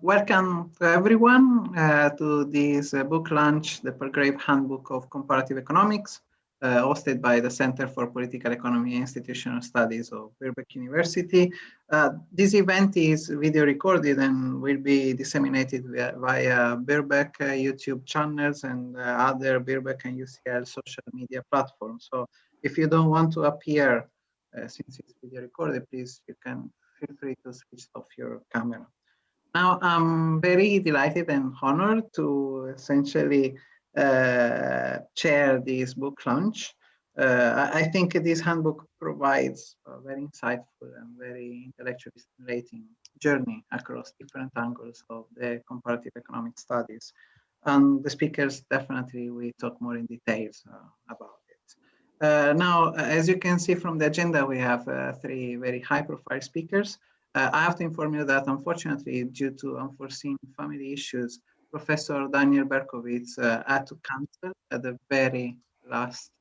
welcome to everyone to this book launch, the Palgrave Handbook of Comparative Economics, hosted by the Center for Political Economy and Institutional Studies of Birkbeck University. This event is video recorded and will be disseminated via Birkbeck YouTube channels and other Birkbeck and UCL social media platforms. So if you don't want to appear since it's video recorded, please, you can feel free to switch off your camera. Now, I'm very delighted and honored to essentially chair this book launch. I think this handbook provides a very insightful and very intellectually stimulating journey across different angles of the comparative economic studies. And the speakers definitely will talk more in details about it. Now, as you can see from the agenda, we have three very high-profile speakers. I have to inform you that, unfortunately, due to unforeseen family issues, Professor Daniel Berkowitz had to cancel at the very last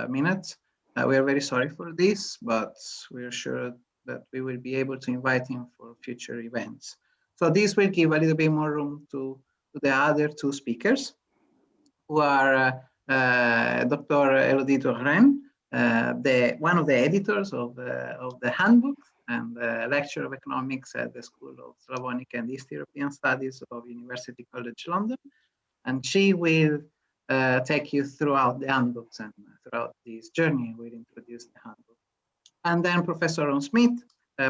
minute. We are very sorry for this, but we are sure that we will be able to invite him for future events. So this will give a little bit more room to the other two speakers, who are Dr. Elodie Douarin, one of the editors of the handbook, and lecturer of economics at the School of Slavonic and East European Studies of University College London. And she will take you throughout the handbooks, and throughout this journey will introduce the handbook. And then Professor Ron Smith,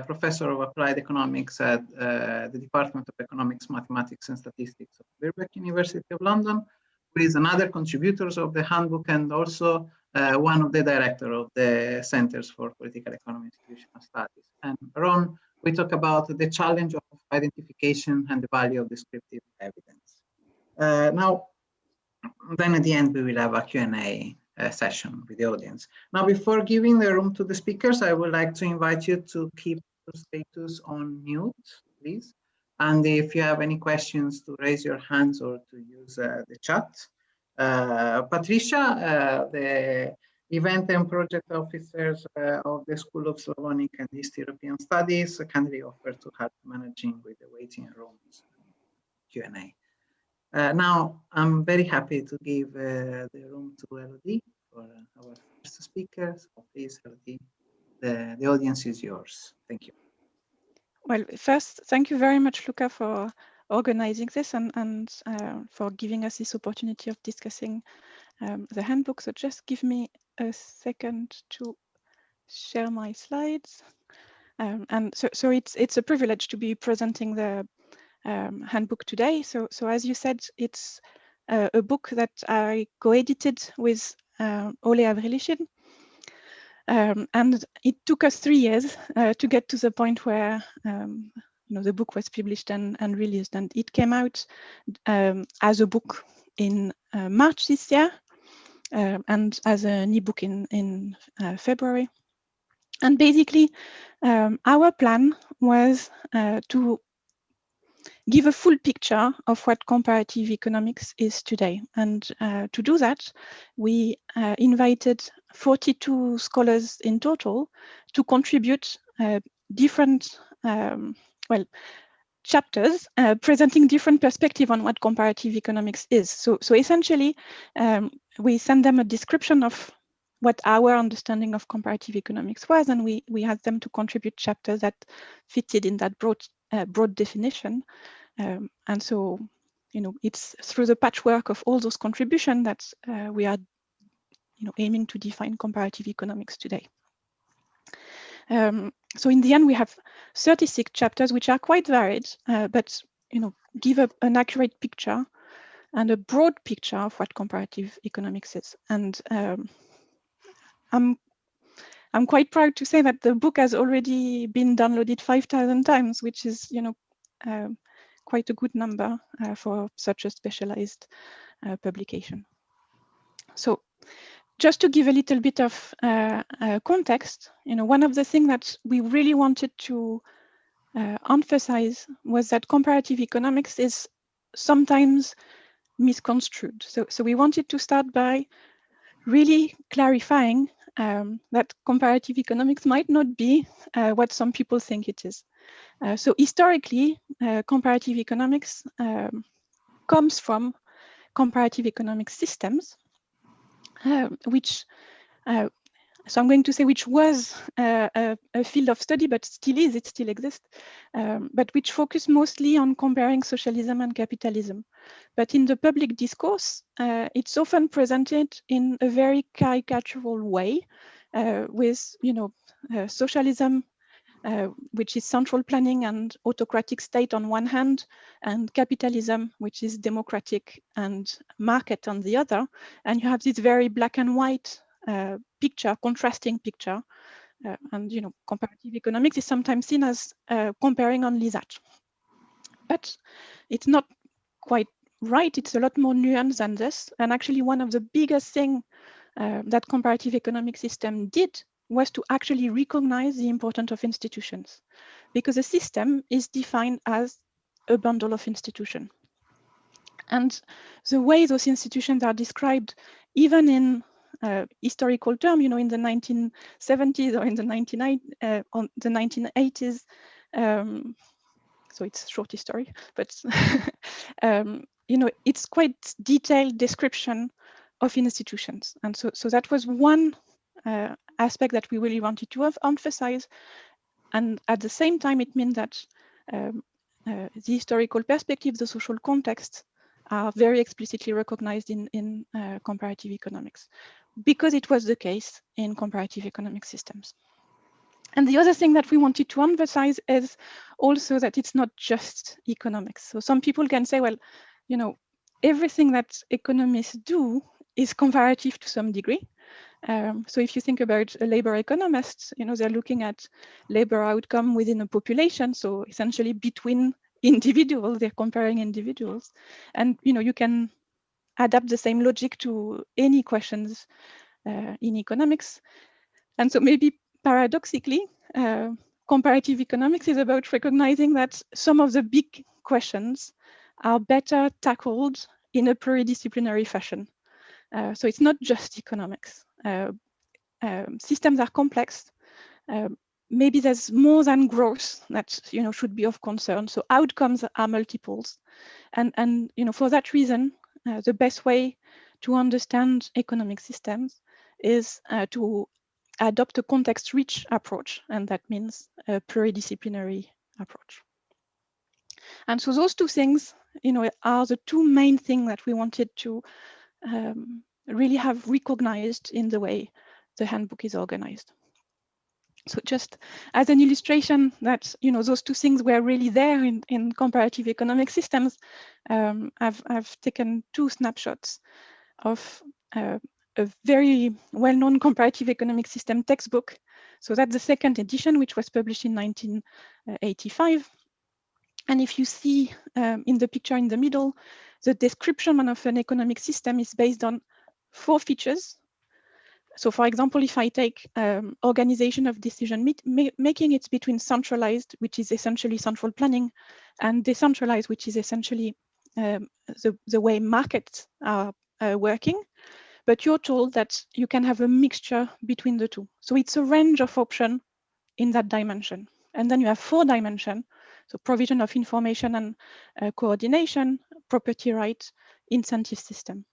Professor of Applied Economics at the Department of Economics, Mathematics and Statistics of Birkbeck University of London, who is another contributor of the handbook and also one of the director of the Centers for Political Economy and Institutional Studies. And Ron, we talk about the challenge of identification and the value of descriptive evidence. Now, then at the end, we will have a Q&A session with the audience. Now, before giving the room to the speakers, I would like to invite you to keep your status on mute, please. And if you have any questions, to raise your hands or to use the chat. Patricia, the event and project officers of the School of Slavonic and East European Studies, kindly offered to help managing with the waiting rooms Q&A. Now, I'm very happy to give the room to Elodie for our first speaker. So please, Elodie, the audience is yours. Thank you. Well, first, thank you very much, Luca, for organizing this and for giving us this opportunity of discussing the handbook. So just give me a second to share my slides. And so it's a privilege to be presenting the handbook today. So as you said, it's a book that I co-edited with Ole Avrilishin. And it took us 3 years to get to the point where the book was published and released. And it came out as a book in March this year, and as an ebook in February. And basically, our plan was to give a full picture of what comparative economics is today. And to do that, we invited 42 scholars in total to contribute different chapters presenting different perspectives on what comparative economics is. So essentially, we send them a description of what our understanding of comparative economics was, and we had them to contribute chapters that fitted in that broad definition. And so, it's through the patchwork of all those contributions that we are, aiming to define comparative economics today. So in the end, we have 36 chapters, which are quite varied, but give an accurate picture and a broad picture of what comparative economics is. And I'm quite proud to say that the book has already been downloaded 5,000 times, which is quite a good number for such a specialized publication. So just to give a little bit of context, one of the things that we really wanted to emphasize was that comparative economics is sometimes misconstrued. So we wanted to start by really clarifying that comparative economics might not be what some people think it is. So historically, comparative economics comes from comparative economic systems, which so I'm going to say which was a field of study, but still is, it still exists, but which focus mostly on comparing socialism and capitalism. But in the public discourse, it's often presented in a very caricatural way, with, socialism, which is central planning and autocratic state on one hand, and capitalism, which is democratic and market on the other. And you have this very black and white picture, contrasting picture. And comparative economics is sometimes seen as comparing only that. But it's not quite right. It's a lot more nuanced than this. And actually one of the biggest things that comparative economic system did was to actually recognize the importance of institutions, because a system is defined as a bundle of institutions. And the way those institutions are described, even in historical terms, in the 1970s or in the 1980s, so it's short history, but it's quite detailed description of institutions. And so that was one aspect that we really wanted to emphasize. And at the same time, it means that the historical perspective, the social context, are very explicitly recognized in comparative economics, because it was the case in comparative economic systems. And the other thing that we wanted to emphasize is also that it's not just economics. So some people can say, well, everything that economists do is comparative to some degree. So if you think about a labor economist, they're looking at labor outcome within a population. So essentially between individuals, they're comparing individuals. And you can adapt the same logic to any questions in economics. And so maybe paradoxically, comparative economics is about recognizing that some of the big questions are better tackled in a pluridisciplinary fashion. So it's not just economics. Systems are complex. Maybe there's more than growth that should be of concern. So outcomes are multiples, and for that reason, the best way to understand economic systems is to adopt a context-rich approach, and that means a pluridisciplinary approach. And so those two things, are the two main things that we wanted to really have recognized in the way the handbook is organized. So just as an illustration that those two things were really there in comparative economic systems, I've taken two snapshots of a very well-known comparative economic system textbook. So that's the second edition, which was published in 1985. And if you see in the picture in the middle, the description of an economic system is based on 4 features. So for example, if I take organization of decision making, it's between centralized, which is essentially central planning, and decentralized, which is essentially the way markets are working. But you're told that you can have a mixture between the two. So it's a range of options in that dimension. And then you have 4 dimensions. So provision of information and coordination, property rights, incentive system.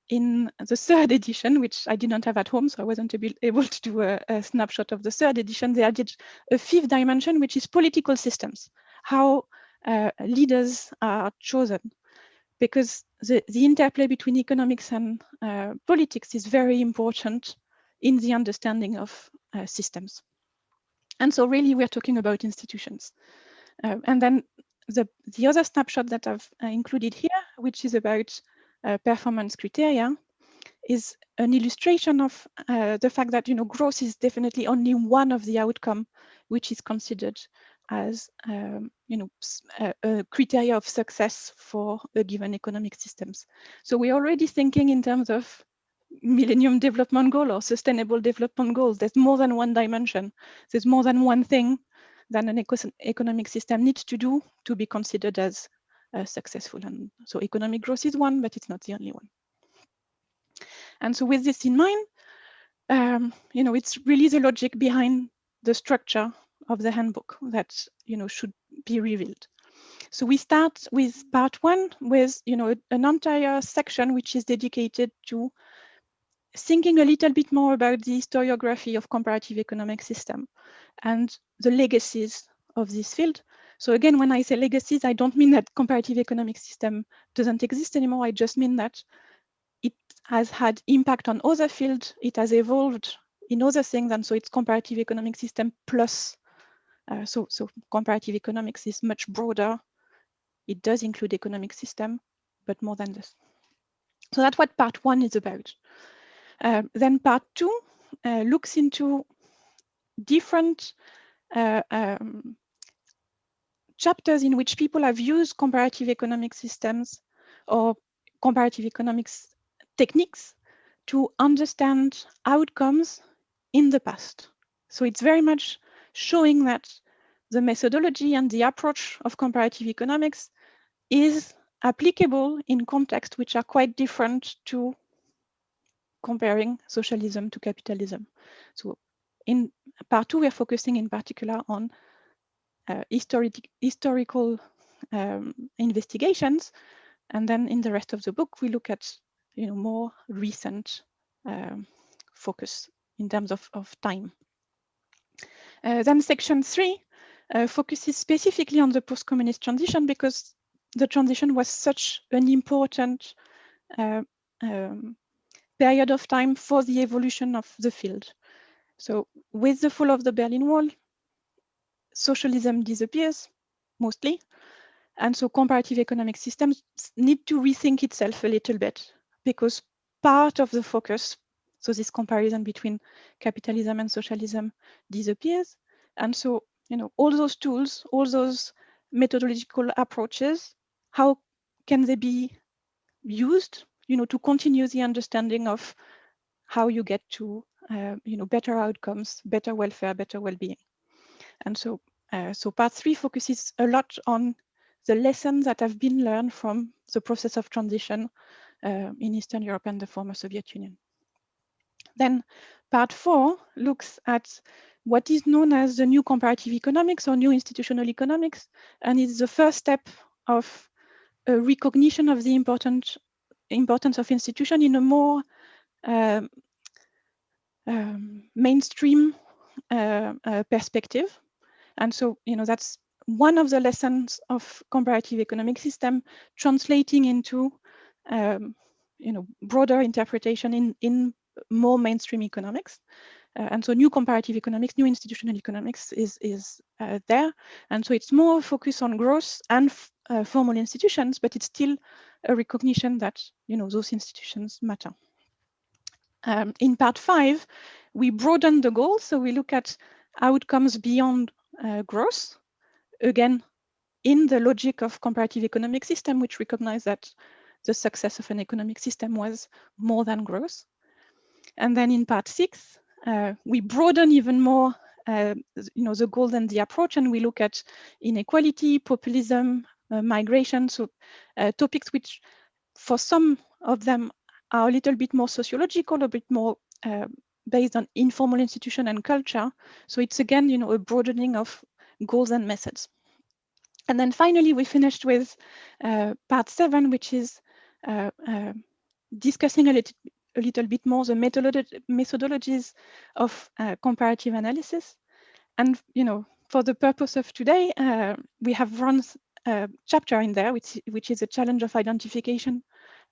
In the 3rd edition, which I did not have at home, so I wasn't able to do a snapshot of the 3rd edition, they added a 5th dimension, which is political systems, how leaders are chosen, because the interplay between economics and politics is very important in the understanding of systems. And so really we're talking about institutions. And then the other snapshot that I've included here, which is about performance criteria, is an illustration of the fact that growth is definitely only one of the outcome which is considered as a criteria of success for a given economic systems. So we're already thinking in terms of Millennium Development Goal or Sustainable Development Goals. There's more than one dimension. There's more than one thing that an economic system needs to do to be considered as successful. And so economic growth is one, but it's not the only one. And so with this in mind, it's really the logic behind the structure of the handbook that should be revealed. So we start with part 1 with an entire section which is dedicated to thinking a little bit more about the historiography of comparative economic system and the legacies of this field. So again, when I say legacies, I don't mean that comparative economic system doesn't exist anymore. I just mean that it has had impact on other fields. It has evolved in other things, and so it's comparative economic system plus. So comparative economics is much broader. It does include economic system, but more than this. So that's what part 1 is about. Then part 2 looks into different chapters in which people have used comparative economic systems or comparative economics techniques to understand outcomes in the past. So it's very much showing that the methodology and the approach of comparative economics is applicable in contexts which are quite different to comparing socialism to capitalism. So in part 2, we're focusing in particular on historical investigations, and then in the rest of the book we look at more recent focus in terms of time. Then section 3 focuses specifically on the post-communist transition, because the transition was such an important period of time for the evolution of the field. So with the fall of the Berlin Wall, socialism disappears mostly, and so comparative economic systems need to rethink itself a little bit, because part of the focus, so this comparison between capitalism and socialism, disappears. And so all those tools, all those methodological approaches, how can they be used to continue the understanding of how you get to better outcomes, better welfare, better well-being. And so so part 3 focuses a lot on the lessons that have been learned from the process of transition in Eastern Europe and the former Soviet Union. Then part 4 looks at what is known as the new comparative economics or new institutional economics, and it's the first step of a recognition of the importance of institution in a more mainstream perspective. And so, that's one of the lessons of comparative economic system, translating into, broader interpretation in more mainstream economics. And so new comparative economics, new institutional economics is there. And so it's more focused on growth and formal institutions, but it's still a recognition that, those institutions matter. In part 5, we broaden the goals. So we look at outcomes beyond growth, again, in the logic of comparative economic system, which recognize that the success of an economic system was more than growth. And then in part 6, we broaden even more the goals and the approach, and we look at inequality, populism, migration, so topics which for some of them are a little bit more sociological, a bit more based on informal institution and culture. So it's again, a broadening of goals and methods. And then finally, we finished with part 7, which is discussing a little bit more the methodologies of comparative analysis. And for the purpose of today, we have run a chapter in there, which is a challenge of identification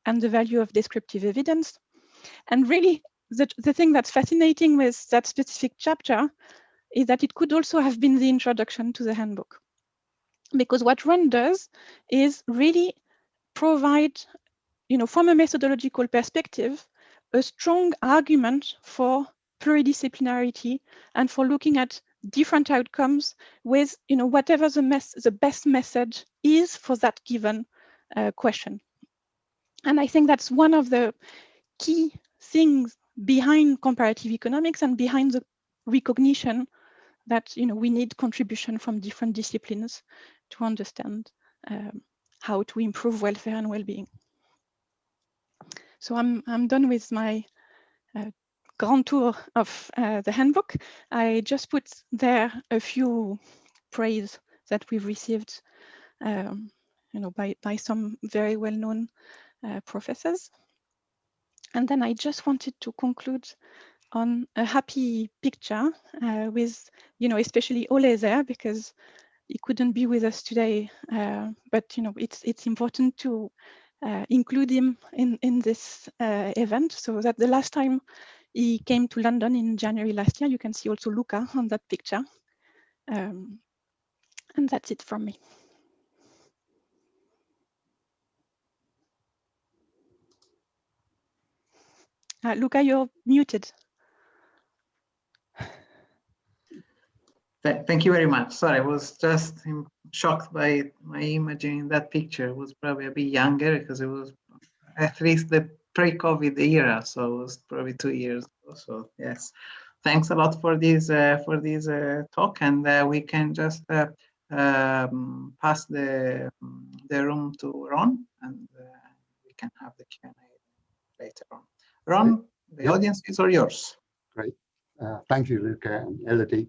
and the value of descriptive evidence. And really, the thing that's fascinating with that specific chapter is that it could also have been the introduction to the handbook. Because what Ron does is really provide, from a methodological perspective, a strong argument for pluridisciplinarity and for looking at different outcomes with, whatever the best method is for that given question. And I think that's one of the key things behind comparative economics and behind the recognition that we need contribution from different disciplines to understand how to improve welfare and well-being. So I'm done with my grand tour of the handbook, I just put there a few praise that we've received, by some very well-known professors. And then I just wanted to conclude on a happy picture with, especially Ole there, because he couldn't be with us today, but it's important to include him in this event, so that the last time he came to London in January last year, you can see also Luca on that picture. And that's it from me. Luca, you're muted. Thank you very much. Sorry, I was just shocked by my imagining that picture. It was probably a bit younger because it was at least the pre-COVID era, so it was probably 2 years ago. So yes, thanks a lot for this talk, and we can just pass the room to Ron, and we can have the Q&A later on. Ron, the audience is all yours. Great. Thank you, Luca and Elodie.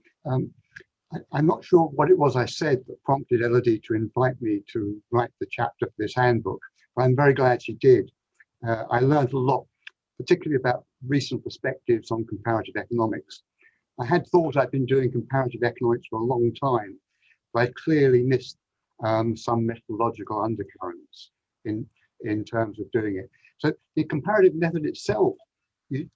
I'm not sure what it was I said that prompted Elodie to invite me to write the chapter for this handbook, but I'm very glad she did. I learned a lot, particularly about recent perspectives on comparative economics. I had thought I'd been doing comparative economics for a long time, but I clearly missed some methodological undercurrents in terms of doing it. So the comparative method itself,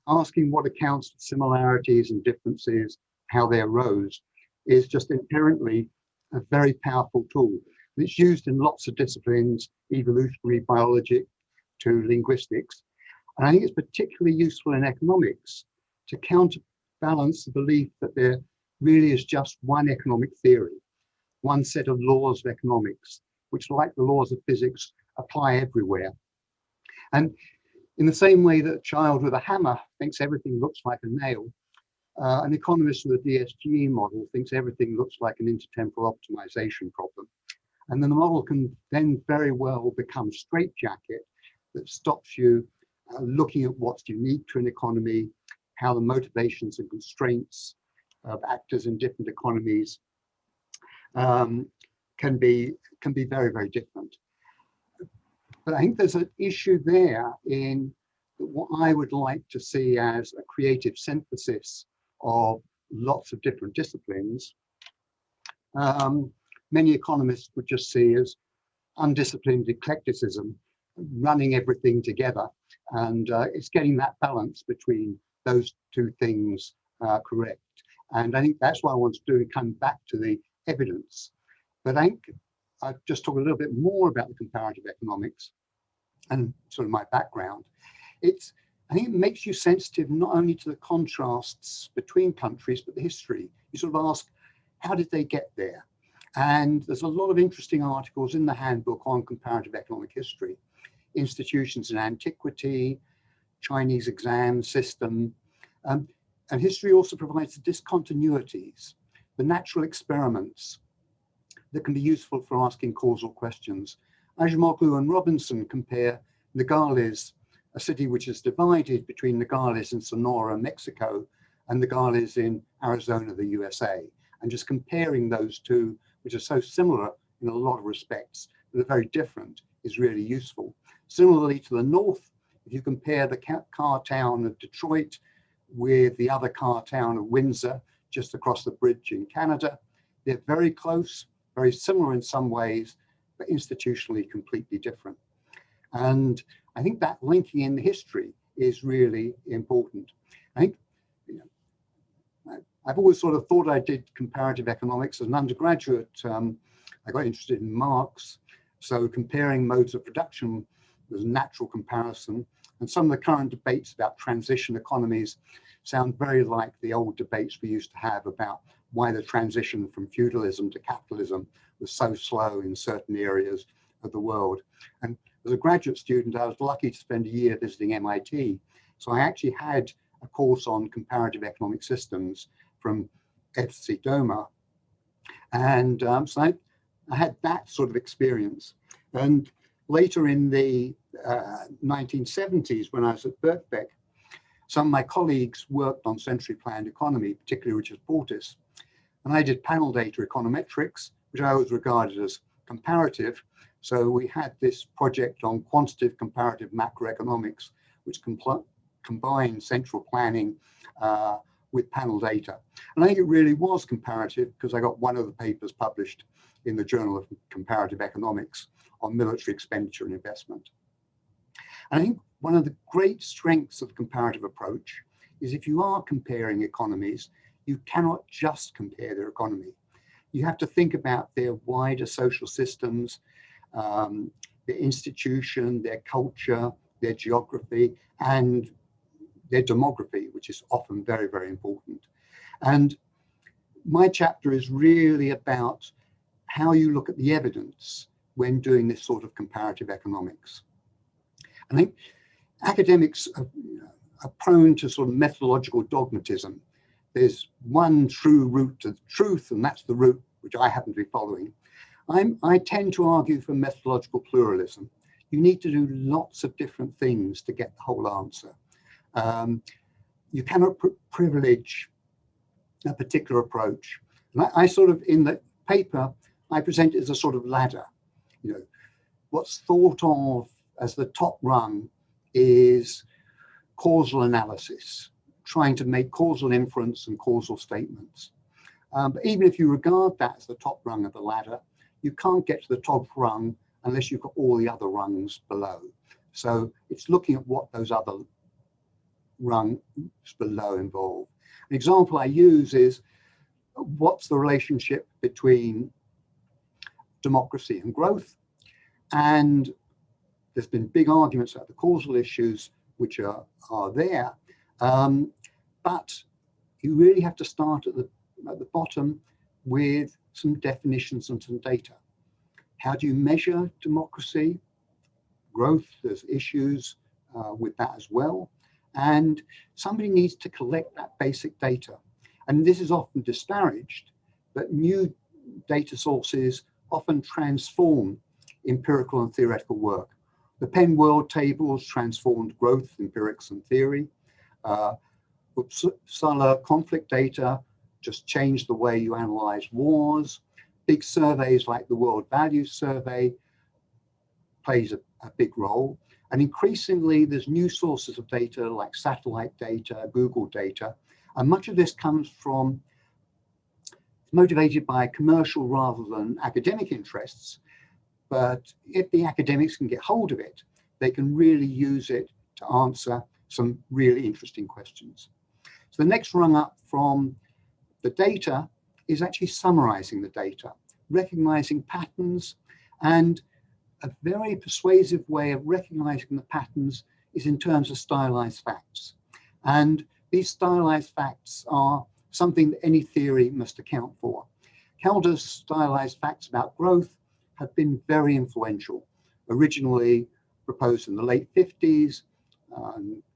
asking what accounts for similarities and differences, how they arose, is just inherently a very powerful tool. It's used in lots of disciplines, evolutionary biology to linguistics. And I think it's particularly useful in economics to counterbalance the belief that there really is just one economic theory, one set of laws of economics, which, like the laws of physics, apply everywhere. And in the same way that a child with a hammer thinks everything looks like a nail, an economist with a DSGE model thinks everything looks like an intertemporal optimization problem. And then the model can then very well become a straitjacket that stops you looking at what's unique to an economy, how the motivations and constraints of actors in different economies can be very, very different. But I think there's an issue there in what I would like to see as a creative synthesis of lots of different disciplines. Many economists would just see as undisciplined eclecticism, running everything together, and it's getting that balance between those two things correct. And I think that's what I want to do, and come back to the evidence. But I think I've just talked a little bit more about the comparative economics and sort of my background. I think it makes you sensitive not only to the contrasts between countries, but the history. You sort of ask, how did they get there? And there's a lot of interesting articles in the handbook on comparative economic history, institutions in antiquity, Chinese exam system. And history also provides the discontinuities, the natural experiments that can be useful for asking causal questions. Ajmoglu and Robinson compare Nogales, a city which is divided between Nogales in Sonora, Mexico, and Nogales in Arizona, the USA. And just comparing those two, which are so similar in a lot of respects, but are very different, is really useful. Similarly to the north, if you compare the car town of Detroit with the other car town of Windsor, just across the bridge in Canada, they're very close, very similar in some ways, but institutionally completely different. And I think that linking in the history is really important. I think, I've always sort of thought I did comparative economics as an undergraduate. I got interested in Marx, so comparing modes of production was a natural comparison. And some of the current debates about transition economies sound very like the old debates we used to have about why the transition from feudalism to capitalism was so slow in certain areas of the world. And as a graduate student, I was lucky to spend a year visiting MIT. So I actually had a course on comparative economic systems from FC Doma. And so I had that sort of experience. And later in the 1970s, when I was at Birkbeck some of my colleagues worked on centrally planned economy, particularly Richard Portis, and I did panel data econometrics, which I always regarded as comparative. So we had this project on quantitative comparative macroeconomics, which combined central planning with panel data. And I think it really was comparative because I got one of the papers published in the Journal of Comparative Economics on military expenditure and investment. And I think one of the great strengths of the comparative approach is if you are comparing economies, you cannot just compare their economy. You have to think about their wider social systems, their institution, their culture, their geography, and their demography, which is often very, very important. And my chapter is really about how you look at the evidence when doing this sort of comparative economics. I think academics are prone to sort of methodological dogmatism. There's one true route to truth, and that's the route which I happen to be following. I tend to argue for methodological pluralism. You need to do lots of different things to get the whole answer. You cannot privilege a particular approach. And I sort of, in the paper, I present it as a sort of ladder. You know, what's thought of as the top rung is causal analysis, trying to make causal inference and causal statements. But even if you regard that as the top rung of the ladder, you can't get to the top rung unless you've got all the other rungs below. So it's looking at what those other rungs below involve. An example I use is what's the relationship between democracy and growth? And there's been big arguments about the causal issues which are there, but you really have to start at the bottom with some definitions and some data. How do you measure democracy, growth? There's issues with that as well. And somebody needs to collect that basic data. And this is often disparaged, but new data sources often transform empirical and theoretical work. The Penn World Tables transformed growth, empirics, and theory. Uppsala conflict data just changed the way you analyze wars. Big surveys like the World Values Survey plays a big role. And increasingly, there's new sources of data like satellite data, Google data, and much of this comes from, motivated by commercial rather than academic interests. But if the academics can get hold of it, they can really use it to answer some really interesting questions. So the next rung up from the data is actually summarizing the data, recognizing patterns, and a very persuasive way of recognizing the patterns is in terms of stylized facts. And these stylized facts are something that any theory must account for. Calder's stylized facts about growth have been very influential, originally proposed in the late 50s,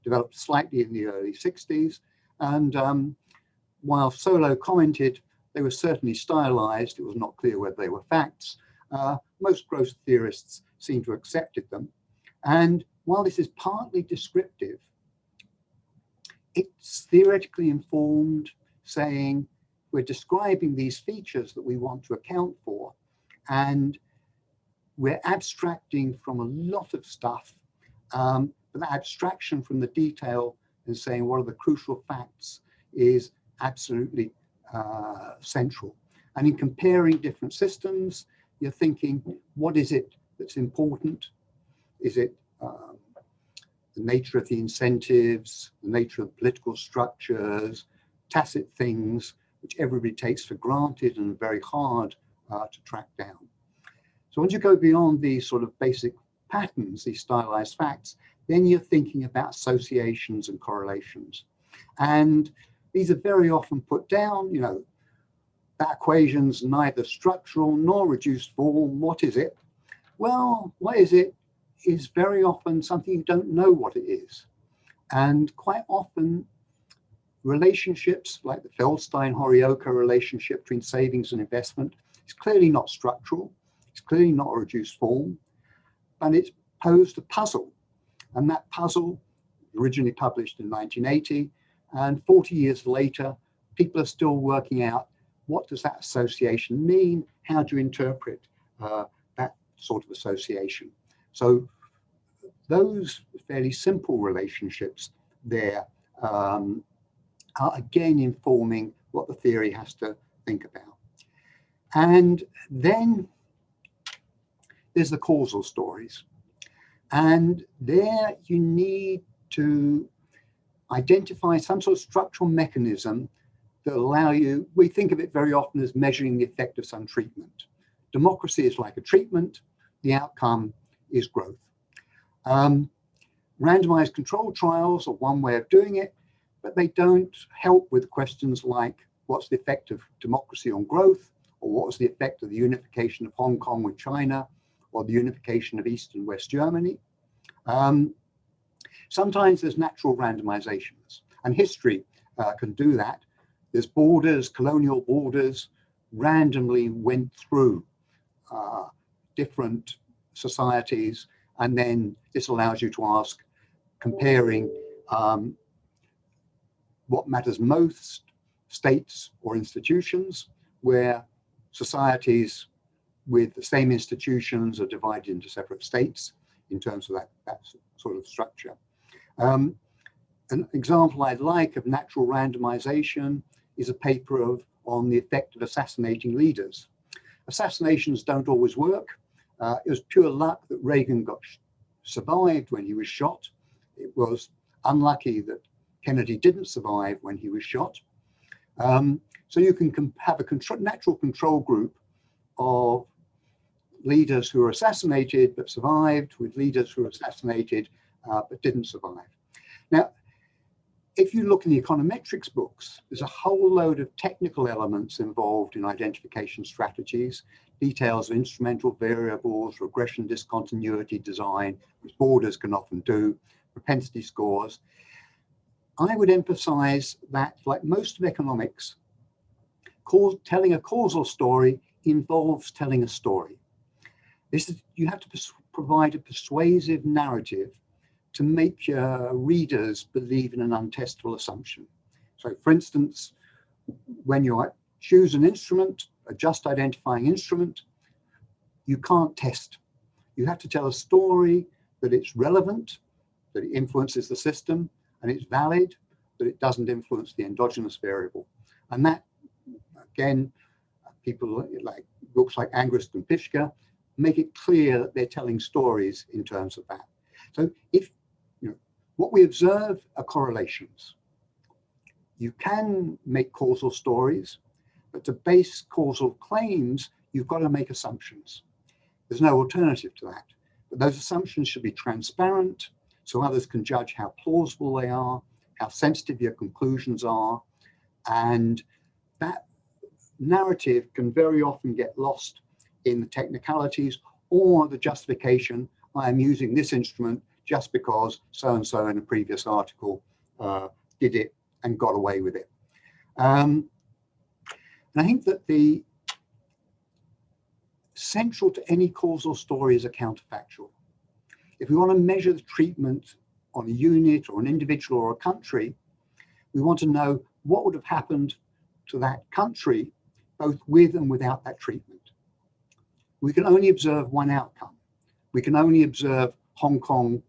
developed slightly in the early 60s. And while Solow commented they were certainly stylized, it was not clear whether they were facts, most growth theorists seem to have accepted them. And while this is partly descriptive, it's theoretically informed, saying we're describing these features that we want to account for, and we're abstracting from a lot of stuff, but the abstraction from the detail and saying what are the crucial facts is absolutely central. And in comparing different systems, you're thinking, what is it that's important? Is it the nature of the incentives, the nature of political structures, tacit things, which everybody takes for granted and very hard to track down. So once you go beyond these sort of basic patterns, these stylized facts, then you're thinking about associations and correlations. And these are very often put down, you know, that equation's neither structural nor reduced form. What is it? Well, what is it is very often something you don't know what it is. And quite often, relationships like the Feldstein-Horioka relationship between savings and investment is clearly not structural. It's clearly not a reduced form, and it's posed a puzzle. And that puzzle originally published in 1980, and 40 years later, people are still working out what does that association mean? How do you interpret that sort of association? So those fairly simple relationships there are again informing what the theory has to think about. And then there's the causal stories. And there you need to identify some sort of structural mechanism that allow you, we think of it very often as measuring the effect of some treatment. Democracy is like a treatment, the outcome is growth. Randomized controlled trials are one way of doing it, but they don't help with questions like what's the effect of democracy on growth, or what was the effect of the unification of Hong Kong with China, or the unification of East and West Germany. Sometimes there's natural randomizations, and history can do that. There's borders, colonial borders, randomly went through different societies, and then this allows you to ask, comparing what matters most, states or institutions, where societies with the same institutions are divided into separate states in terms of that sort of structure. An example I'd like of natural randomization is a paper on the effect of assassinating leaders. Assassinations don't always work. It was pure luck that Reagan survived when he was shot. It was unlucky that Kennedy didn't survive when he was shot. So you can have a natural control group of leaders who were assassinated but survived, with leaders who were assassinated but didn't survive. Now, if you look in the econometrics books, there's a whole load of technical elements involved in identification strategies, details of instrumental variables, regression discontinuity design, which borders can often do, propensity scores. I would emphasize that, like most of economics, telling a causal story involves telling a story. You have to provide a persuasive narrative to make your readers believe in an untestable assumption. So for instance, when you choose an instrument, a just identifying instrument, you can't test. You have to tell a story that it's relevant, that it influences the system, and it's valid, that it doesn't influence the endogenous variable. And that, again, people like books like Angrist and Pishka make it clear that they're telling stories in terms of that. So if what we observe are correlations. You can make causal stories, but to base causal claims, you've got to make assumptions. There's no alternative to that. But those assumptions should be transparent so others can judge how plausible they are, how sensitive your conclusions are, and that narrative can very often get lost in the technicalities or the justification, I am using this instrument just because so-and-so in a previous article did it and got away with it. And I think that the central to any causal story is a counterfactual. If we want to measure the treatment on a unit or an individual or a country, we want to know what would have happened to that country, both with and without that treatment. We can only observe one outcome. We can only observe Hong Kong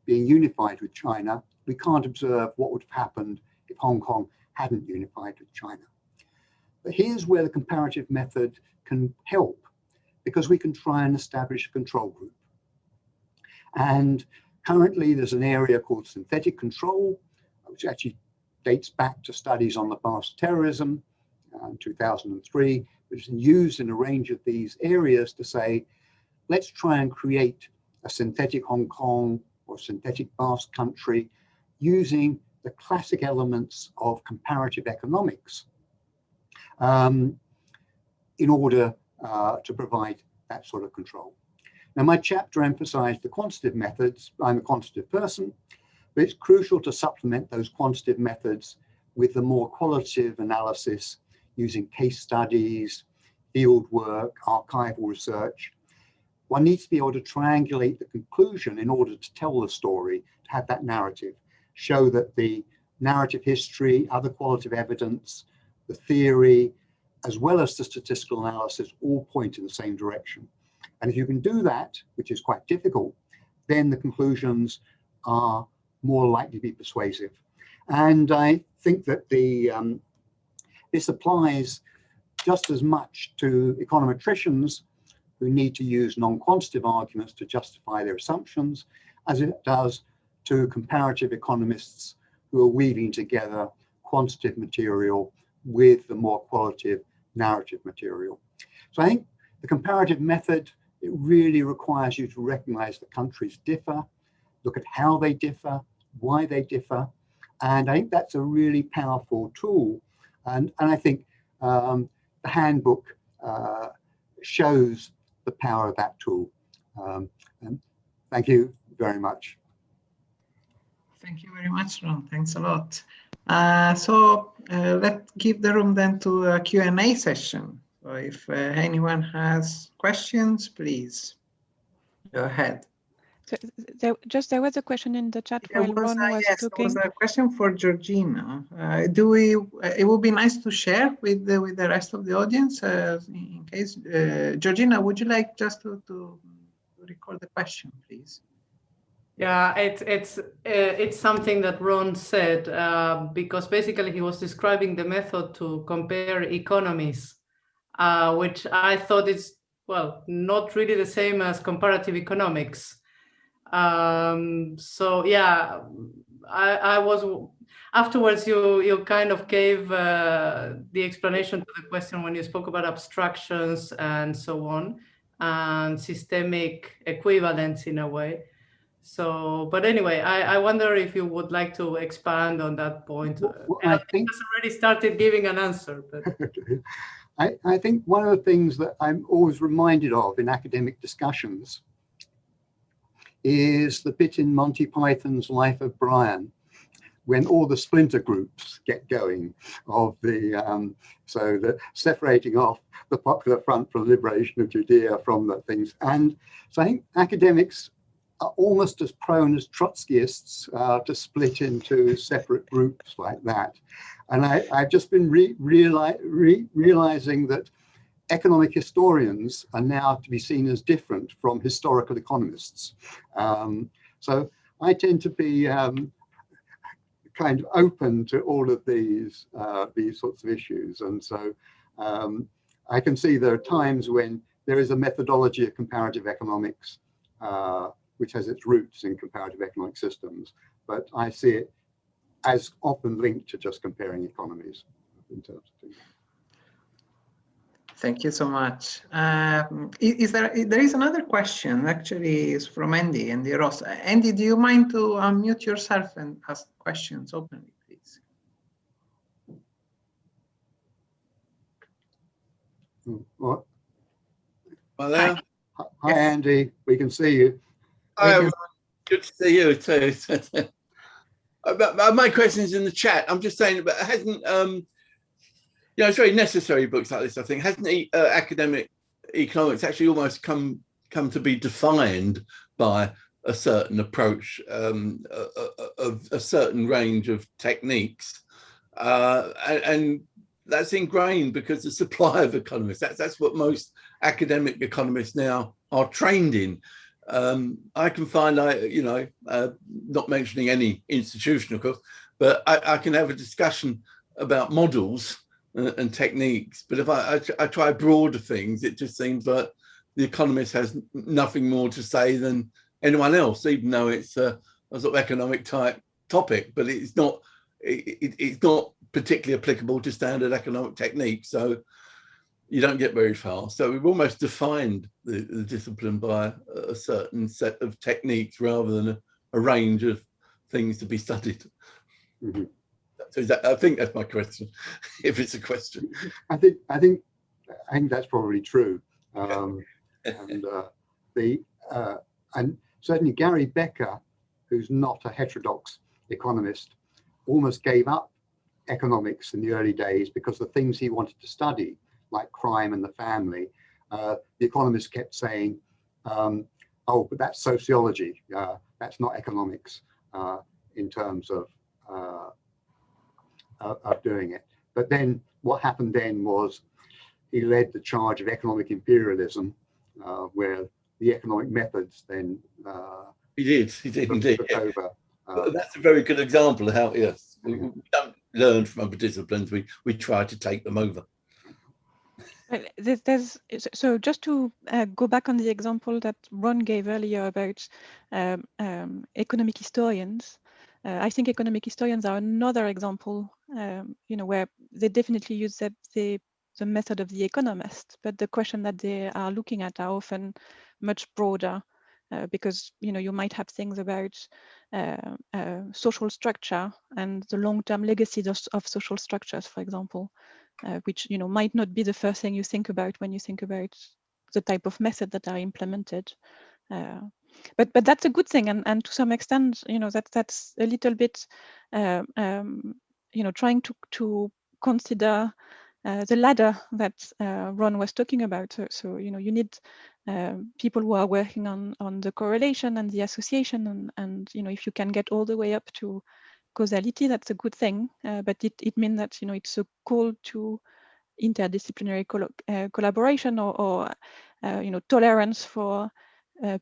being unified with China. We can't observe what would have happened if Hong Kong hadn't unified with China. But here's where the comparative method can help, because we can try and establish a control group. And currently there's an area called synthetic control, which actually dates back to studies on the past terrorism in 2003, which is used in a range of these areas to say, let's try and create a synthetic Hong Kong or synthetic Basque country using the classic elements of comparative economics in order to provide that sort of control. Now, my chapter emphasized the quantitative methods. I'm a quantitative person, but it's crucial to supplement those quantitative methods with the more qualitative analysis using case studies, field work, archival research. one needs to be able to triangulate the conclusion in order to tell the story, to have that narrative, show that the narrative history, other qualitative evidence, the theory, as well as the statistical analysis all point in the same direction. And if you can do that, which is quite difficult, then the conclusions are more likely to be persuasive. And I think that this applies just as much to econometricians who need to use non-quantitative arguments to justify their assumptions, as it does to comparative economists who are weaving together quantitative material with the more qualitative narrative material. So I think the comparative method, it really requires you to recognize that countries differ, look at how they differ, why they differ. And I think that's a really powerful tool. And I think the handbook shows the power of that tool. And thank you very much. Thank you very much, Ron. Thanks a lot. Let's give the room then to a Q&A session. So if anyone has questions, please go ahead. So there was a question in the chat while Ron was yes, talking. there was a question for Georgina. It would be nice to share with the rest of the audience in case. Georgina, would you like just to record the question, please? Yeah, it's something that Ron said, because basically he was describing the method to compare economies, which I thought is, well, not really the same as comparative economics. So yeah, I was, afterwards you kind of gave the explanation to the question when you spoke about abstractions and so on, and systemic equivalence in a way. So, but anyway, I wonder if you would like to expand on that point. Well, I think has already started giving an answer. But I think one of the things that I'm always reminded of in academic discussions is the bit in Monty Python's Life of Brian, when all the splinter groups get going of the, so the separating off the Popular Front for the Liberation of Judea from the things. And so I think academics are almost as prone as Trotskyists to split into separate groups like that. And I've just been realizing that economic historians are now to be seen as different from historical economists. So I tend to be kind of open to all of these sorts of issues. And so I can see there are times when there is a methodology of comparative economics which has its roots in comparative economic systems, but I see it as often linked to just comparing economies in terms of things. Thank you so much. There is another question, actually, is from Andy Ross. Andy, do you mind to unmute yourself and ask questions openly, please? What? Hello. Hi, Andy. We can see you. Hi, everyone. Good to see you too. My question is in the chat. I'm just saying, but hasn't it's very necessary books like this, I think. Hasn't academic economics actually almost come to be defined by a certain approach of a certain range of techniques, and that's ingrained because the supply of economists. That's what most academic economists now are trained in. I can find, not mentioning any institution, of course, but I can have a discussion about models and techniques. But if I try broader things, it just seems like the economist has nothing more to say than anyone else, even though it's a sort of economic type topic. But it's not particularly applicable to standard economic techniques. So you don't get very far. So we've almost defined the discipline by a certain set of techniques rather than a range of things to be studied. Mm-hmm. So I think that's my question, if it's a question. I think that's probably true. And certainly Gary Becker, who's not a heterodox economist, almost gave up economics in the early days because the things he wanted to study, like crime and the family, the economists kept saying, oh, but that's sociology, that's not economics in terms of doing it. But then what happened then was he led the charge of economic imperialism, where the economic methods then he did indeed. took over. That's a very good example of how, yes, we don't learn from other disciplines, we try to take them over. So just to go back on the example that Ron gave earlier about economic historians, I think economic historians are another example, where they definitely use the method of the economist, but the question that they are looking at are often much broader, because you might have things about social structure and the long-term legacies of social structures, for example, which might not be the first thing you think about when you think about the type of method that are implemented. But that's a good thing, and to some extent, that's a little bit, trying to consider the ladder that Ron was talking about. So you need people who are working on the correlation and the association, and if you can get all the way up to causality, that's a good thing. But it means that it's a call to interdisciplinary collaboration or tolerance for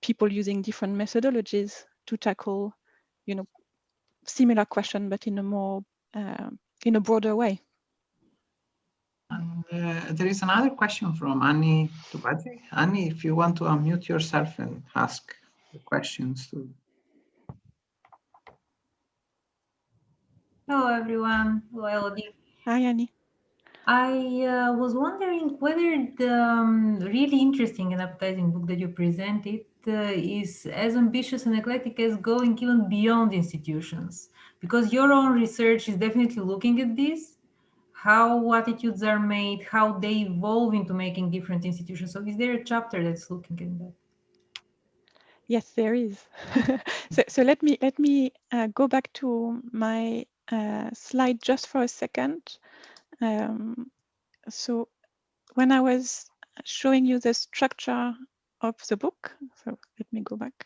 people using different methodologies to tackle similar question, but in a more in a broader way. And there is another question from Annie Tubadzi. Annie, if you want to unmute yourself and ask the questions too. Hello, everyone. Hello, Elodie. Hi, Annie. I was wondering whether the really interesting and appetizing book that you presented is as ambitious and eclectic as going even beyond institutions, because your own research is definitely looking at this, how attitudes are made, how they evolve into making different institutions. So is there a chapter that's looking at that? Yes, there is. so let me go back to my slide just for a second. So when I was showing you the structure of the book, so let me go back.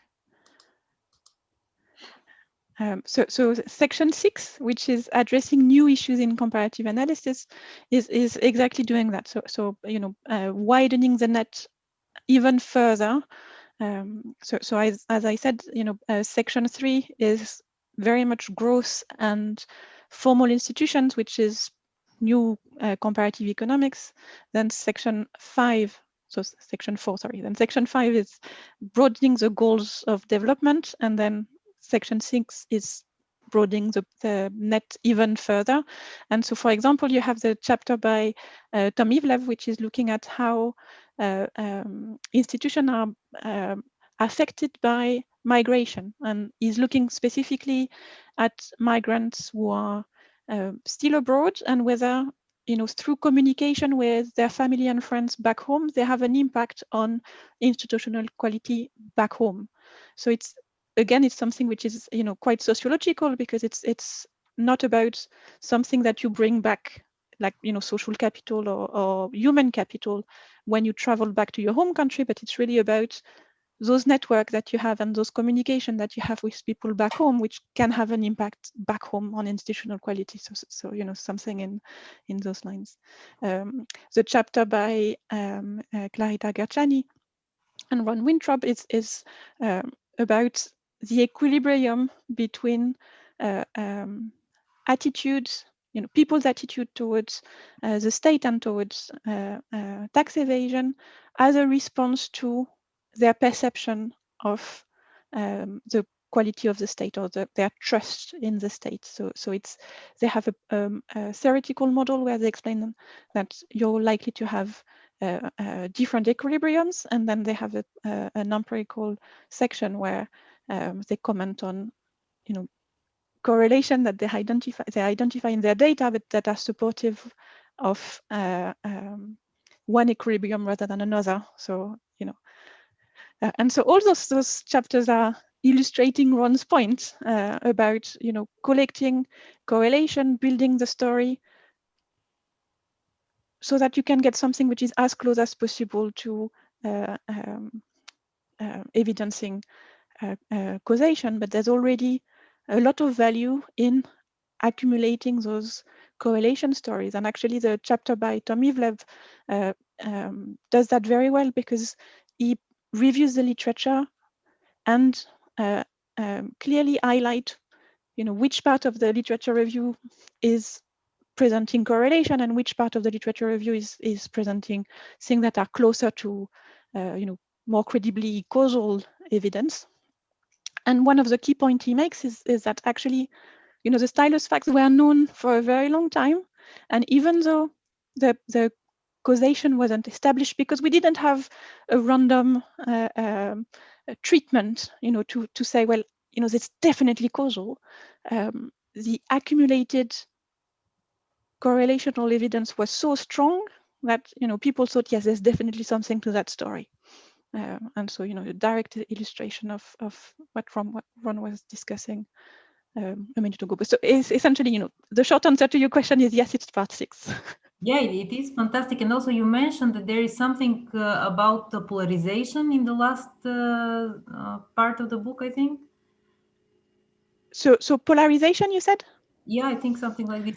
So section 6, which is addressing new issues in comparative analysis, is exactly doing that. So widening the net even further. So as I said, section 3 is very much growth and formal institutions, which is new comparative economics. Then section 5, so section 4, sorry. Then section 5 is broadening the goals of development, and then section 6 is broadening the net even further. And so, for example, you have the chapter by Tom Ivlev, which is looking at how institutions are affected by migration, and is looking specifically at migrants who are still abroad, and whether through communication with their family and friends back home, they have an impact on institutional quality back home. So it's something which is quite sociological, because it's not about something that you bring back, like social capital or human capital when you travel back to your home country, but it's really about those networks that you have and those communication that you have with people back home, which can have an impact back home on institutional quality. So something in those lines. The chapter by Clarita Gerciani and Ron Winthrop is about the equilibrium between attitudes, people's attitude towards the state and towards tax evasion as a response to their perception of the quality of the state, or their trust in the state. So they have a theoretical model where they explain that you're likely to have different equilibriums, and then they have an empirical section where they comment on correlation that they identify in their data, but that are supportive of one equilibrium rather than another. So and so all those chapters are illustrating Ron's point about collecting correlation, building the story, so that you can get something which is as close as possible to evidencing causation, but there's already a lot of value in accumulating those correlation stories. And actually the chapter by Tom Ivlev does that very well, because he reviews the literature and clearly highlight, which part of the literature review is presenting correlation and which part of the literature review is presenting things that are closer to, more credibly causal evidence. And one of the key points he makes is that actually, the stylus facts were known for a very long time. And even though the causation wasn't established, because we didn't have a random treatment, to say, well, it's definitely causal. The accumulated correlational evidence was so strong that, people thought, yes, there's definitely something to that story. And so, a direct illustration of what Ron was discussing a minute ago. But so it's essentially, the short answer to your question is yes, it's part 6. Yeah, it is fantastic. And also you mentioned that there is something about the polarization in the last part of the book, I think. So polarization, you said? Yeah, I think something like this.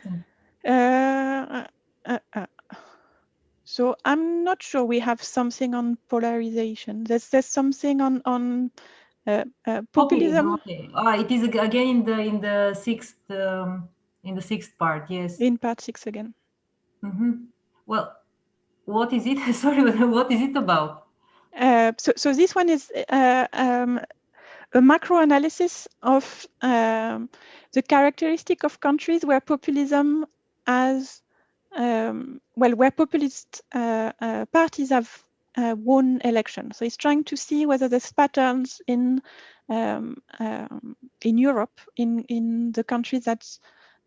So I'm not sure we have something on polarization. There's something on populism. Okay. It is again in the sixth part. Yes. In part 6 again. Mm-hmm. Well, what is it? Sorry, what is it about? So this one is a macro analysis of the characteristic of countries where populism has, where populist parties have won elections. So it's trying to see whether there's patterns in Europe, in the countries that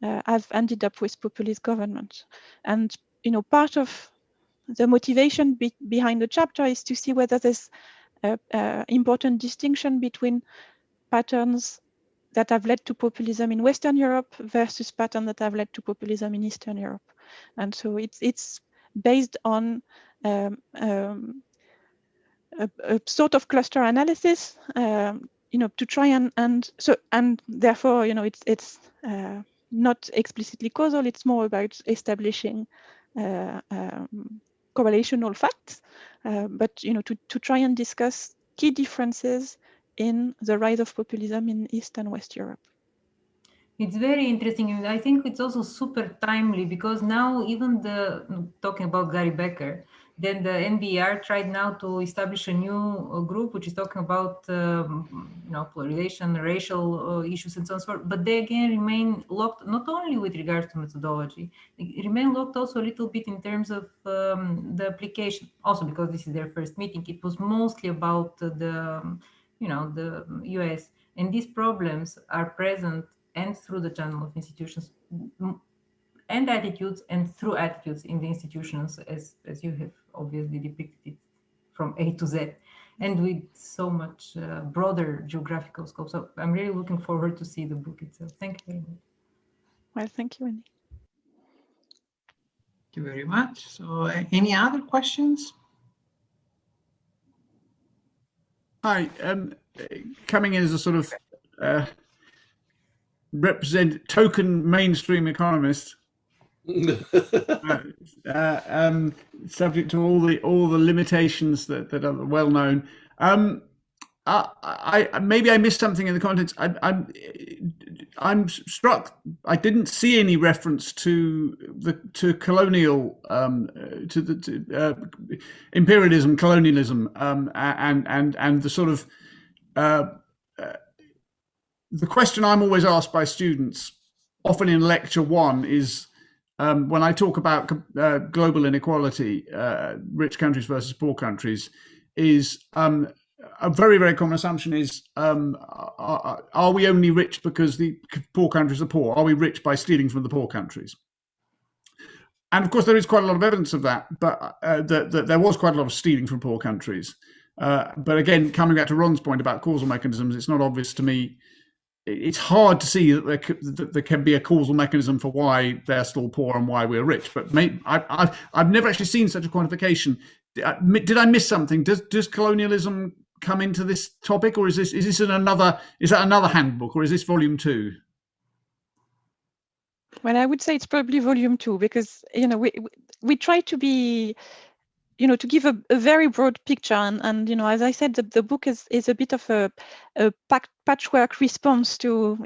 have ended up with populist government. And part of the motivation behind the chapter is to see whether there's important distinction between patterns that have led to populism in Western Europe versus patterns that have led to populism in Eastern Europe. And so it's based on a sort of cluster analysis, to try and therefore, it's not explicitly causal. It's more about establishing correlational facts, but to try and discuss key differences in the rise of populism in East and West Europe. It's very interesting. I think it's also super timely, because now even talking about Gary Becker, then the NBER tried now to establish a new group which is talking about polarization, racial issues, and so on and so forth. But they again remain locked, not only with regards to methodology, they remain locked also a little bit in terms of the application. Also because this is their first meeting, it was mostly about the US, and these problems are present and through the channel of institutions and attitudes, and through attitudes in the institutions, as you have obviously depicted it from A to Z, and with so much broader geographical scope. So I'm really looking forward to see the book itself. Thank you very much. Well, thank you, Wendy. Thank you very much. So any other questions? Hi, coming in as a sort of token mainstream economist, subject to all the limitations that are well known. I maybe I missed something in the contents. I'm struck. I didn't see any reference to colonial, to imperialism, colonialism, and the sort of the question I'm always asked by students, often in lecture 1, is when I talk about global inequality, rich countries versus poor countries, is a very, very common assumption is, are we only rich because the poor countries are poor? Are we rich by stealing from the poor countries? And of course, there is quite a lot of evidence of that, but that there was quite a lot of stealing from poor countries. But again, coming back to Ron's point about causal mechanisms, it's not obvious to me. It's hard to see that there can be a causal mechanism for why they're still poor and why we're rich. But I've never actually seen such a quantification. Did I miss something? Does colonialism come into this topic, or is that another handbook, or is this volume 2? Well, I would say it's probably volume 2, because we try to be, to give a very broad picture, and as I said, the book is a bit of a patchwork response to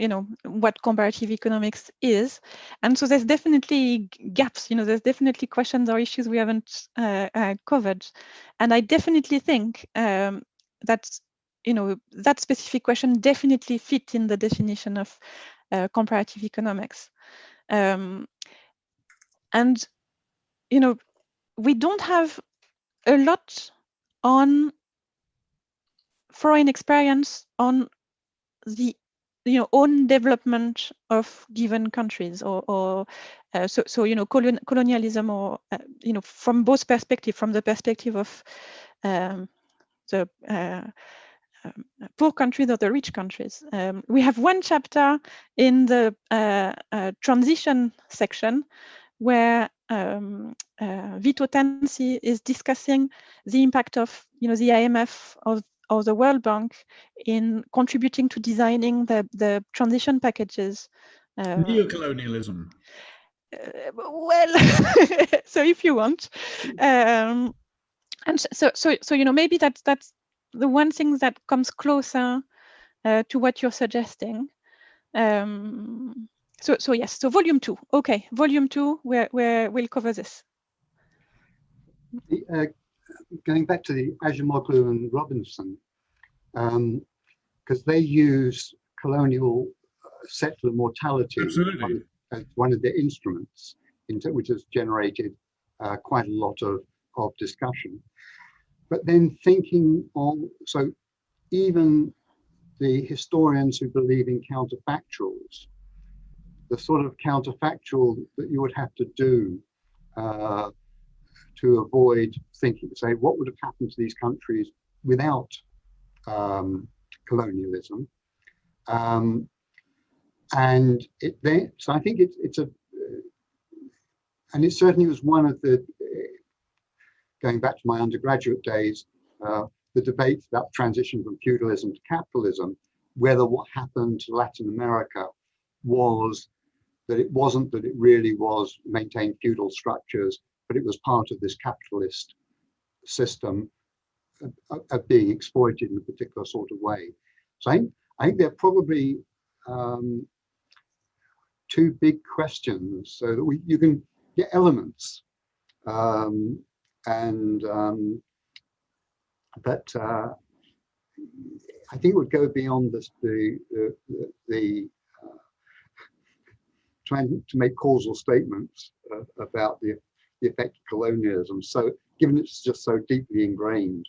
what comparative economics is, and so there's definitely gaps. There's definitely questions or issues we haven't covered, and I definitely think that that specific question definitely fit in the definition of comparative economics. And we don't have a lot on foreign experience on the own development of given countries, or colonialism, or from both perspectives, from the perspective of the poor countries or the rich countries. We have one chapter in the transition section where Vito Tensi is discussing the impact of the IMF or the World Bank in contributing to designing the transition packages. Neocolonialism. Well, so if you want, and so maybe that's the one thing that comes closer to what you're suggesting. So yes, so volume 2. Okay, volume 2, where we'll cover this. Going back to the Acemoglu and Robinson, because they use colonial settler mortality as one of their instruments, which has generated quite a lot of discussion. But then thinking on, so even the historians who believe in counterfactuals, the sort of counterfactual that you would have to do to avoid thinking, say, what would have happened to these countries without colonialism? And so I think it's and it certainly was one of the, going back to my undergraduate days, the debates about transition from feudalism to capitalism, whether what happened to Latin America was that it wasn't that it really was maintained feudal structures, but it was part of this capitalist system of being exploited in a particular sort of way. So I think there are probably two big questions, so that you can get elements, but I think it would go beyond this, the trying to make causal statements about the effect of colonialism. So given it's just so deeply ingrained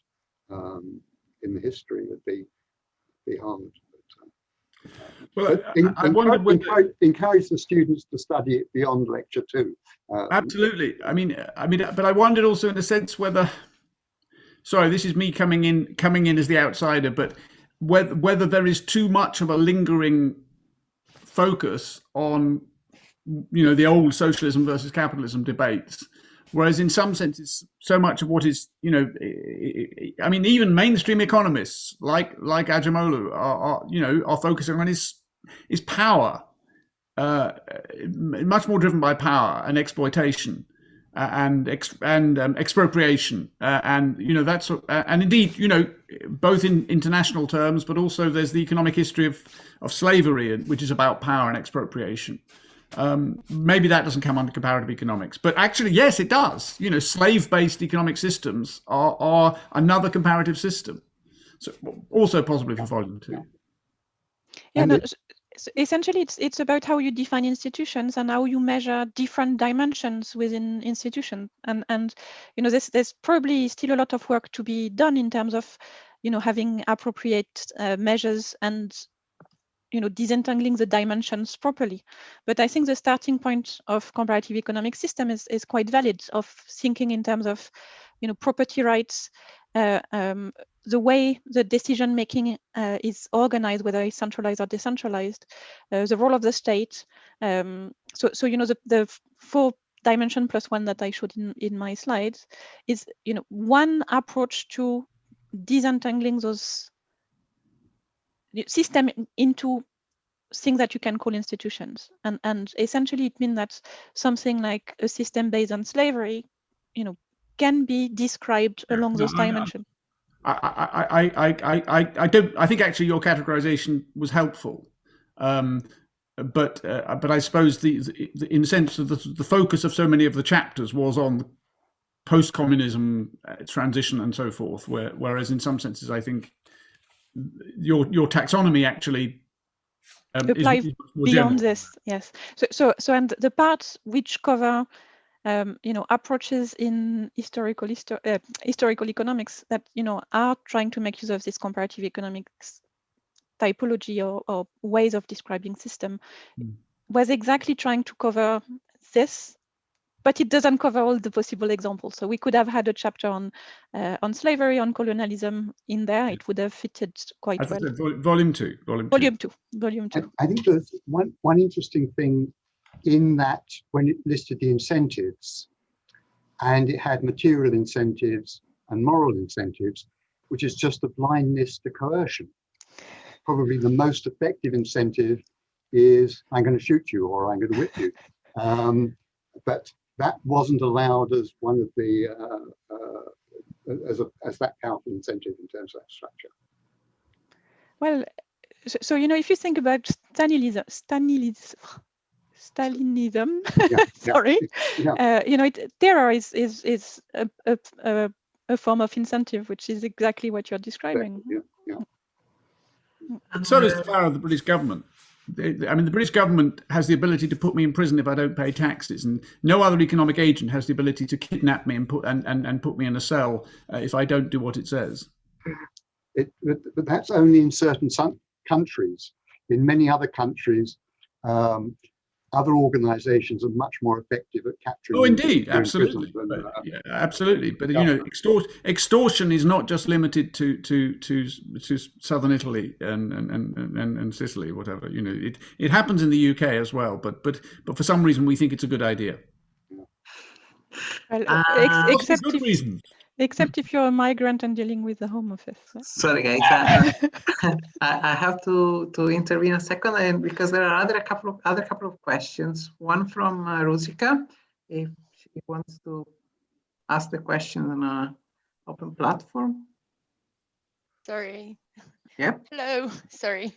in the history, it would be hard. Well, I wondered whether encourage the students to study it beyond lecture 2. Absolutely. I mean, but I wondered also in a sense whether, sorry, this is me coming in as the outsider, but whether there is too much of a lingering focus on, the old socialism versus capitalism debates, whereas in some senses, so much of what is, I mean, even mainstream economists like Acemoglu are focusing on is power, much more driven by power and exploitation and expropriation, and that's and indeed both in international terms, but also there's the economic history of slavery, which is about power and expropriation. Maybe that doesn't come under comparative economics, but actually, yes, it does. Slave-based economic systems are another comparative system. So also possibly for volume 2. Yeah, no, so essentially, it's about how you define institutions and how you measure different dimensions within institutions. And there's probably still a lot of work to be done in terms of, having appropriate measures and disentangling the dimensions properly. But I think the starting point of comparative economic system is quite valid, of thinking in terms of, property rights, the way the decision making is organized, whether it's centralized or decentralized, the role of the state. So the 4 dimension plus 1 that I showed in my slides is one approach to disentangling those systems into things that you can call institutions, and essentially it means that something like a system based on slavery, can be described along those dimensions. I think actually your categorization was helpful, but I suppose in the sense of the focus of so many of the chapters was on post-communism transition and so forth, whereas in some senses I think your taxonomy actually apply beyond this. Yes. So and the parts which cover approaches in historical economics that are trying to make use of this comparative economics typology or ways of describing system was exactly trying to cover this, but it doesn't cover all the possible examples. So we could have had a chapter on slavery, on colonialism in there. It would have fitted quite well. Volume two. I think there's one interesting thing in that when it listed the incentives, and it had material incentives and moral incentives, which is just a blindness to coercion. Probably the most effective incentive is I'm going to shoot you or I'm going to whip you. But that wasn't allowed as one of the as that powerful incentive in terms of that structure. Well, so if you think about Stalinism, sorry, terror is a form of incentive, which is exactly what you're describing. And so does the power of the British government. I mean, the British government has the ability to put me in prison if I don't pay taxes, and no other economic agent has the ability to kidnap me and put me in a cell if I don't do what it says. But that's only in certain countries. In many other countries, other organisations are much more effective at capturing. Oh, indeed, absolutely, absolutely. But extortion is not just limited to southern Italy and Sicily, whatever. It happens in the UK as well. But for some reason we think it's a good idea. Well, except if you're a migrant and dealing with the Home Office. Sorry, guys. I have to intervene a second, and because there are a couple of questions. One from Rusika, if she wants to ask the question on an open platform. Sorry. Yep. Hello. Sorry.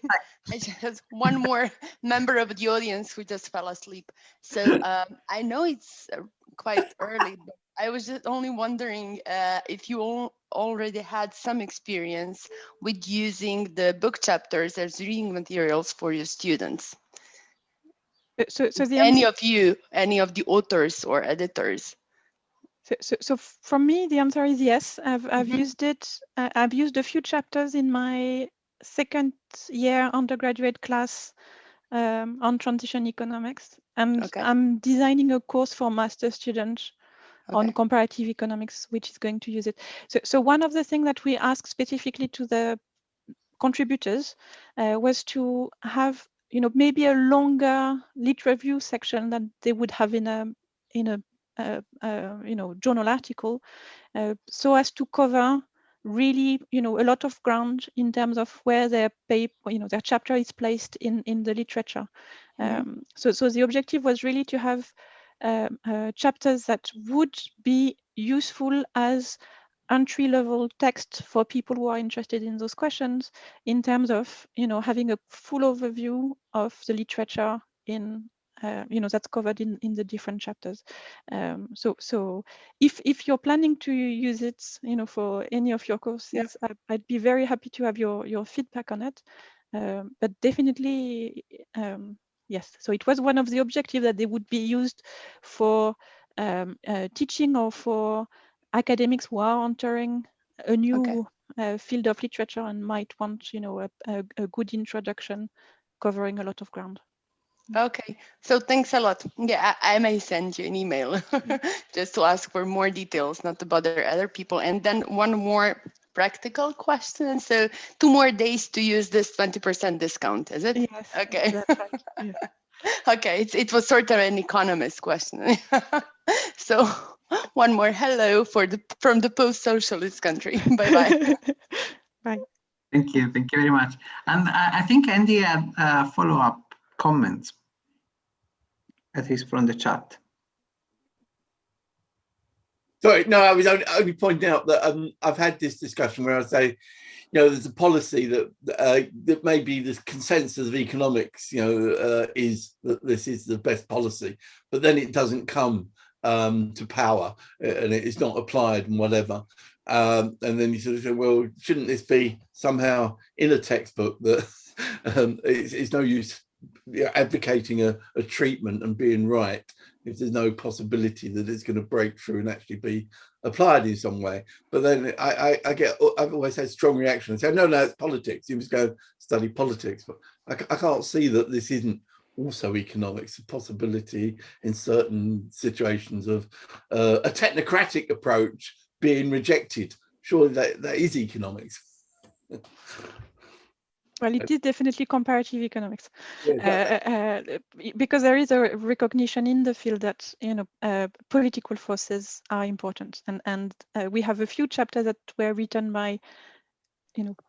I just have one more member of the audience who just fell asleep. So I know it's quite early, but I was just only wondering if you all already had some experience with using the book chapters as reading materials for your students. So any of the authors or editors? So from me, the answer is yes. I've used it. I've used a few chapters in my second year undergraduate class on transition economics, and I'm designing a course for master students on comparative economics, which is going to use it. So one of the things that we asked specifically to the contributors was to have, maybe a longer lit review section that they would have in a journal article, so as to cover really, a lot of ground in terms of where their paper, their chapter is placed in the literature. So the objective was really to have chapters that would be useful as entry-level text for people who are interested in those questions, in terms of having a full overview of the literature in that's covered in the different chapters. So if you're planning to use it for any of your courses, I'd be very happy to have your feedback on it. But definitely yes, so it was one of the objectives that they would be used for teaching or for academics who are entering a new field of literature and might want a good introduction covering a lot of ground. Okay, so thanks a lot. Yeah, I may send you an email just to ask for more details, not to bother other people. And then one more practical question. So 2 more days to use this 20% discount, is it? Yes. Okay. That's right. Yeah. Okay, it was sort of an economist question. So One more hello from the post-socialist country. Bye-bye. Bye. Thank you very much. And I think Andy had follow-up comments, at least from the chat. Sorry, no, I was only pointing out that I've had this discussion where I say, there's a policy that maybe the consensus of economics, is that this is the best policy, but then it doesn't come to power and it's not applied and whatever. And then you sort of say, well, shouldn't this be somehow in a textbook that it's no use advocating a treatment and being right if there's no possibility that it's going to break through and actually be applied in some way. But then I've always had strong reactions. Say, no, it's politics. You must go study politics. But I can't see that this isn't also economics, a possibility in certain situations of a technocratic approach being rejected. Surely that is economics. Well, it is definitely comparative economics, because there is a recognition in the field that political forces are important, and we have a few chapters that were written by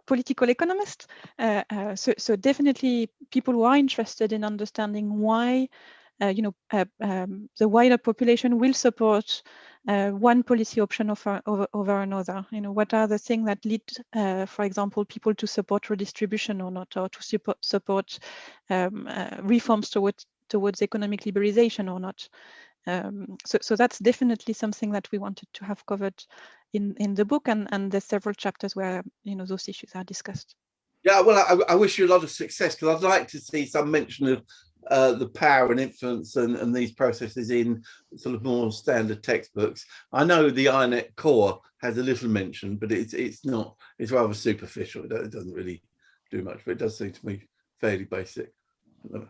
political economists. So definitely people who are interested in understanding why the wider population will support one policy option over another. What are the things that lead, for example, people to support redistribution or not, or to support reforms towards economic liberalization or not. So that's definitely something that we wanted to have covered in the book, and there's several chapters where those issues are discussed. Yeah, well, I wish you a lot of success, because I'd like to see some mention of the power and influence and these processes in sort of more standard textbooks. I know the INET core has a little mention, but it's rather superficial. It doesn't really do much, but it does seem to me fairly basic. I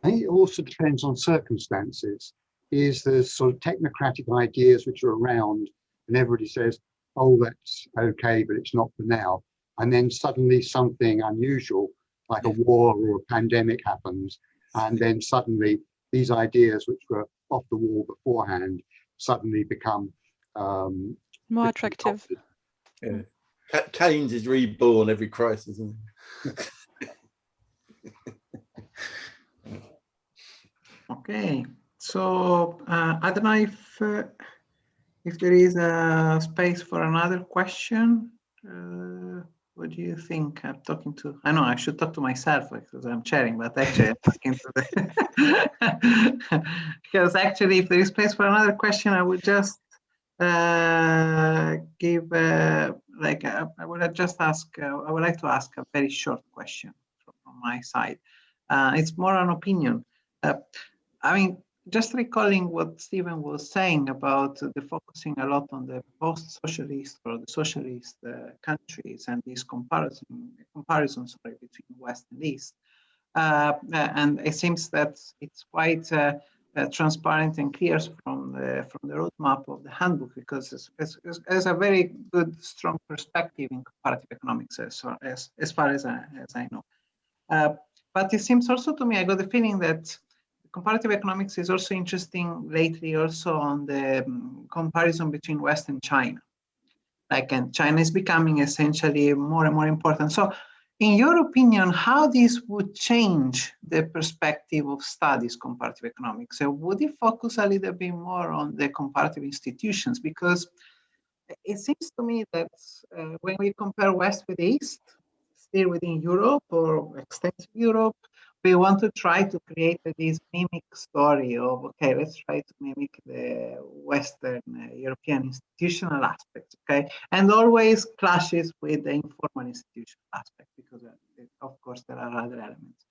think it also depends on circumstances. Is the sort of technocratic ideas which are around, and everybody says, oh, that's okay, but it's not for now. And then suddenly something unusual, like a war or a pandemic happens, and then suddenly these ideas which were off the wall beforehand suddenly become more attractive. Yeah. Keynes is reborn every crisis. Okay, so I don't know if there is a space for another question. What do you think? I know I should talk to myself because I'm chairing, but actually I'm talking to the because actually if there is space for another question, I would just give I would like to ask a very short question from my side. It's more an opinion. I mean, just recalling what Stephen was saying about the focusing a lot on the post-socialist or the socialist countries and this comparisons between West and East. And it seems that it's quite transparent and clear from the roadmap of the handbook, because it's a very good, strong perspective in comparative economics as far as I know. But it seems also to me, I got the feeling that comparative economics is also interesting lately also on the comparison between West and China. And China is becoming essentially more and more important. So in your opinion, how this would change the perspective of studies comparative economics? So would it focus a little bit more on the comparative institutions? Because it seems to me that when we compare West with East, still within Europe or extensive Europe, we want to try to create this mimic story of, okay, let's try to mimic the Western European institutional aspects, okay? And always clashes with the informal institutional aspect, because of course there are other elements.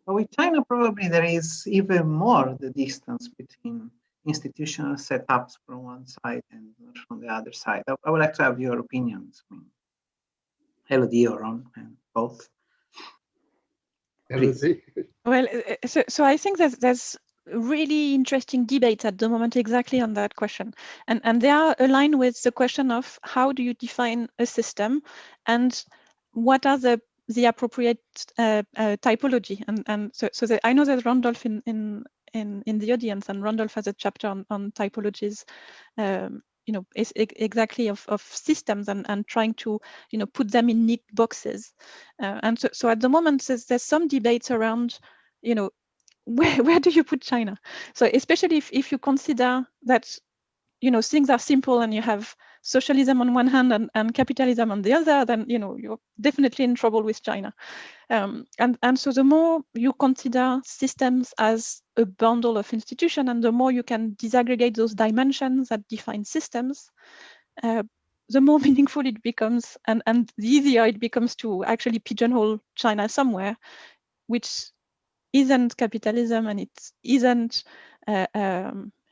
But with China, probably there is even more the distance between institutional setups from one side and from the other side. I would like to have your opinions. I mean, Elodie or Ron, and both. Elodie. Well, so I think that there's really interesting debates at the moment exactly on that question, and they are aligned with the question of how do you define a system and what are the appropriate typology, and so I know that Randolph in in the audience, and Randolph has a chapter on typologies, you know, is exactly of systems and trying to, you know, put them in neat boxes. And so at the moment, there's some debates around, you know, where do you put China? So especially if you consider that, you know, things are simple and you have socialism on one hand and capitalism on the other, then, you know, you're definitely in trouble with China. And so the more you consider systems as a bundle of institutions, and the more you can disaggregate those dimensions that define systems, the more meaningful it becomes, and the easier it becomes to actually pigeonhole China somewhere, which isn't capitalism and it isn't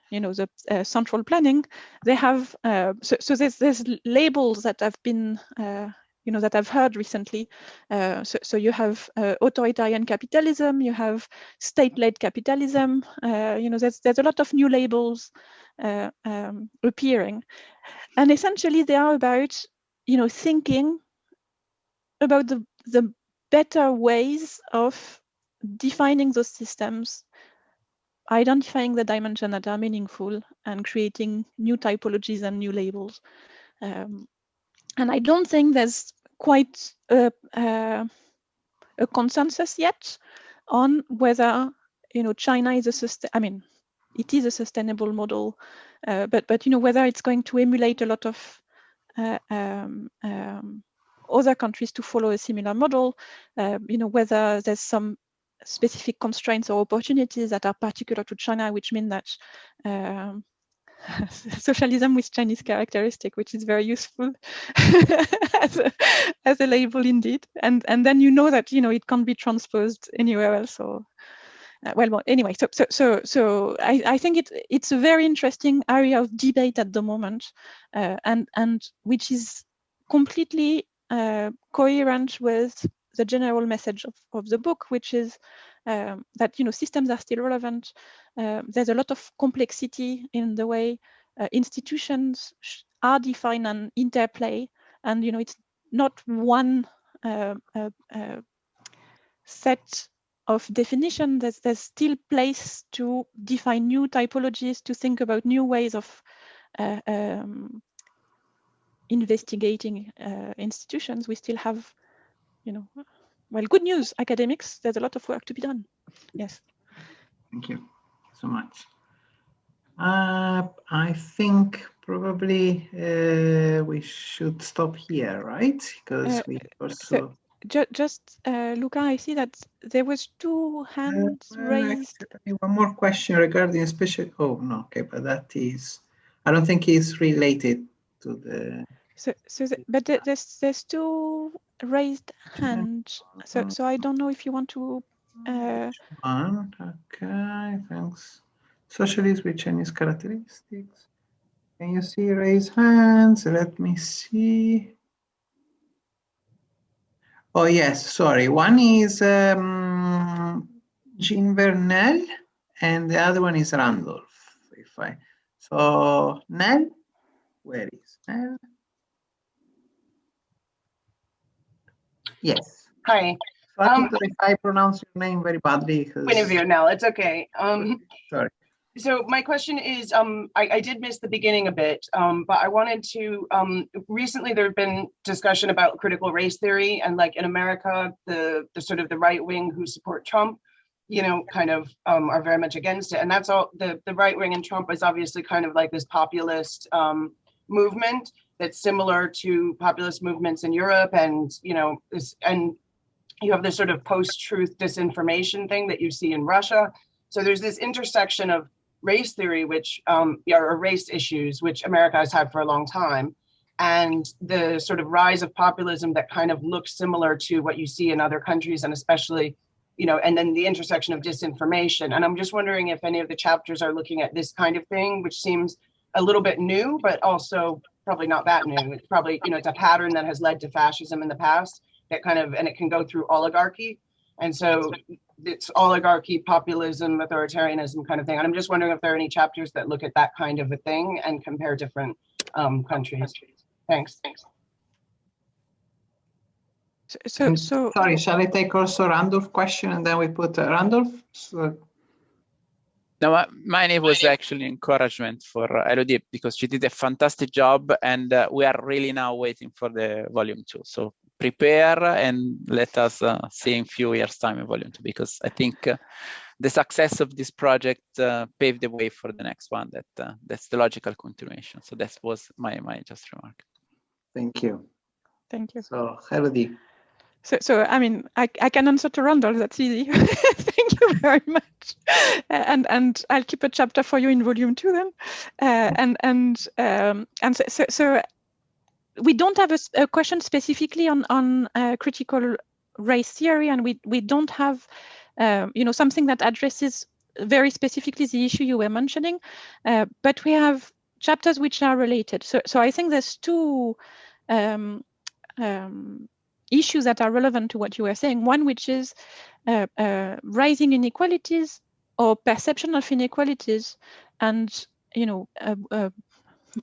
you know, the central planning. They have so there's labels that have been you know, that I've heard recently. So you have authoritarian capitalism, you have state-led capitalism. You know, there's a lot of new labels appearing, and essentially they are about, you know, thinking about the better ways of defining those systems, identifying the dimensions that are meaningful, and creating new typologies and new labels. And I don't think there's quite a consensus yet on whether, you know, China is I mean, it is a sustainable model, but you know, whether it's going to emulate a lot of other countries to follow a similar model, you know, whether there's some specific constraints or opportunities that are particular to China, which mean that socialism with Chinese characteristic, which is very useful as a label indeed, and then you know that, you know, it can't be transposed anywhere else. Or well, anyway, so I think it's a very interesting area of debate at the moment, and which is completely coherent with the general message of the book, which is that, you know, systems are still relevant. There's a lot of complexity in the way institutions are defined and interplay, and, you know, it's not one set of definition. There's still place to define new typologies, to think about new ways of investigating institutions. We still have, you know, well, good news, academics, there's a lot of work to be done. Yes. Thank you so much. I think probably we should stop here, right? Because we also... Just Luca, I see that there was 2 hands raised. One more question regarding especially... Oh, no, okay, but that is... I don't think it's related to the... But there's 2 raised hands. So I don't know if you want to... One, okay, thanks. Socialists with Chinese characteristics. Can you see raise hands? Let me see. Oh, yes, sorry. One is Jean Vernel, and the other one is Randolph. So, Nell, where is Nell? Yes. Hi. Sorry if I pronounce your name very badly. Point of view, Nell, it's okay. Sorry. So my question is, I did miss the beginning a bit, but I wanted to, recently there have been discussion about critical race theory, and like in America, the sort of the right wing who support Trump, you know, kind of are very much against it. And that's all, the right wing in Trump is obviously kind of like this populist movement that's similar to populist movements in Europe. And, you know, and you have this sort of post-truth disinformation thing that you see in Russia. So there's this intersection of race theory, which are race issues, which America has had for a long time, and the sort of rise of populism that kind of looks similar to what you see in other countries, and especially, you know, and then the intersection of disinformation. And I'm just wondering if any of the chapters are looking at this kind of thing, which seems a little bit new, but also probably not that new. It's probably, you know, it's a pattern that has led to fascism in the past, that kind of, and it can go through oligarchy. And so it's oligarchy, populism, authoritarianism kind of thing. And I'm just wondering if there are any chapters that look at that kind of a thing and compare different countries. Thanks. So sorry, shall I take also Randolph's question and then we put Randolph? So... No, mine was actually encouragement for Elodie, because she did a fantastic job, and we are really now waiting for the volume 2. So prepare and let us see in few years' time in volume 2, because I think the success of this project paved the way for the next one. That's the logical continuation. So that was my just remark. Thank you. Thank you. So Elodie. So I mean, I can answer to Randall. That's easy. Thank you very much. And I'll keep a chapter for you in volume 2 then. So we don't have a question specifically on critical race theory, and we don't have something that addresses very specifically the issue you were mentioning, but we have chapters which are related. So I think there's two issues that are relevant to what you were saying. One, which is rising inequalities or perception of inequalities, and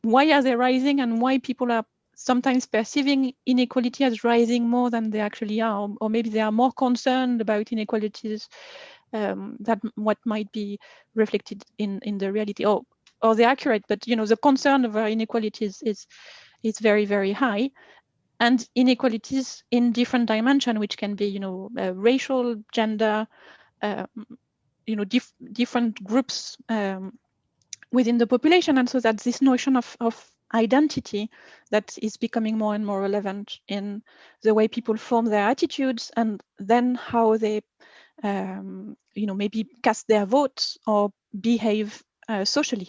why are they rising, and why people are sometimes perceiving inequality as rising more than they actually are, or maybe they are more concerned about inequalities that what might be reflected in the reality, or they're accurate, but the concern over inequalities is very, very high. And inequalities in different dimensions, which can be, racial, gender, different groups within the population. And so that this notion of identity that is becoming more and more relevant in the way people form their attitudes, and then how they, maybe cast their votes or behave socially.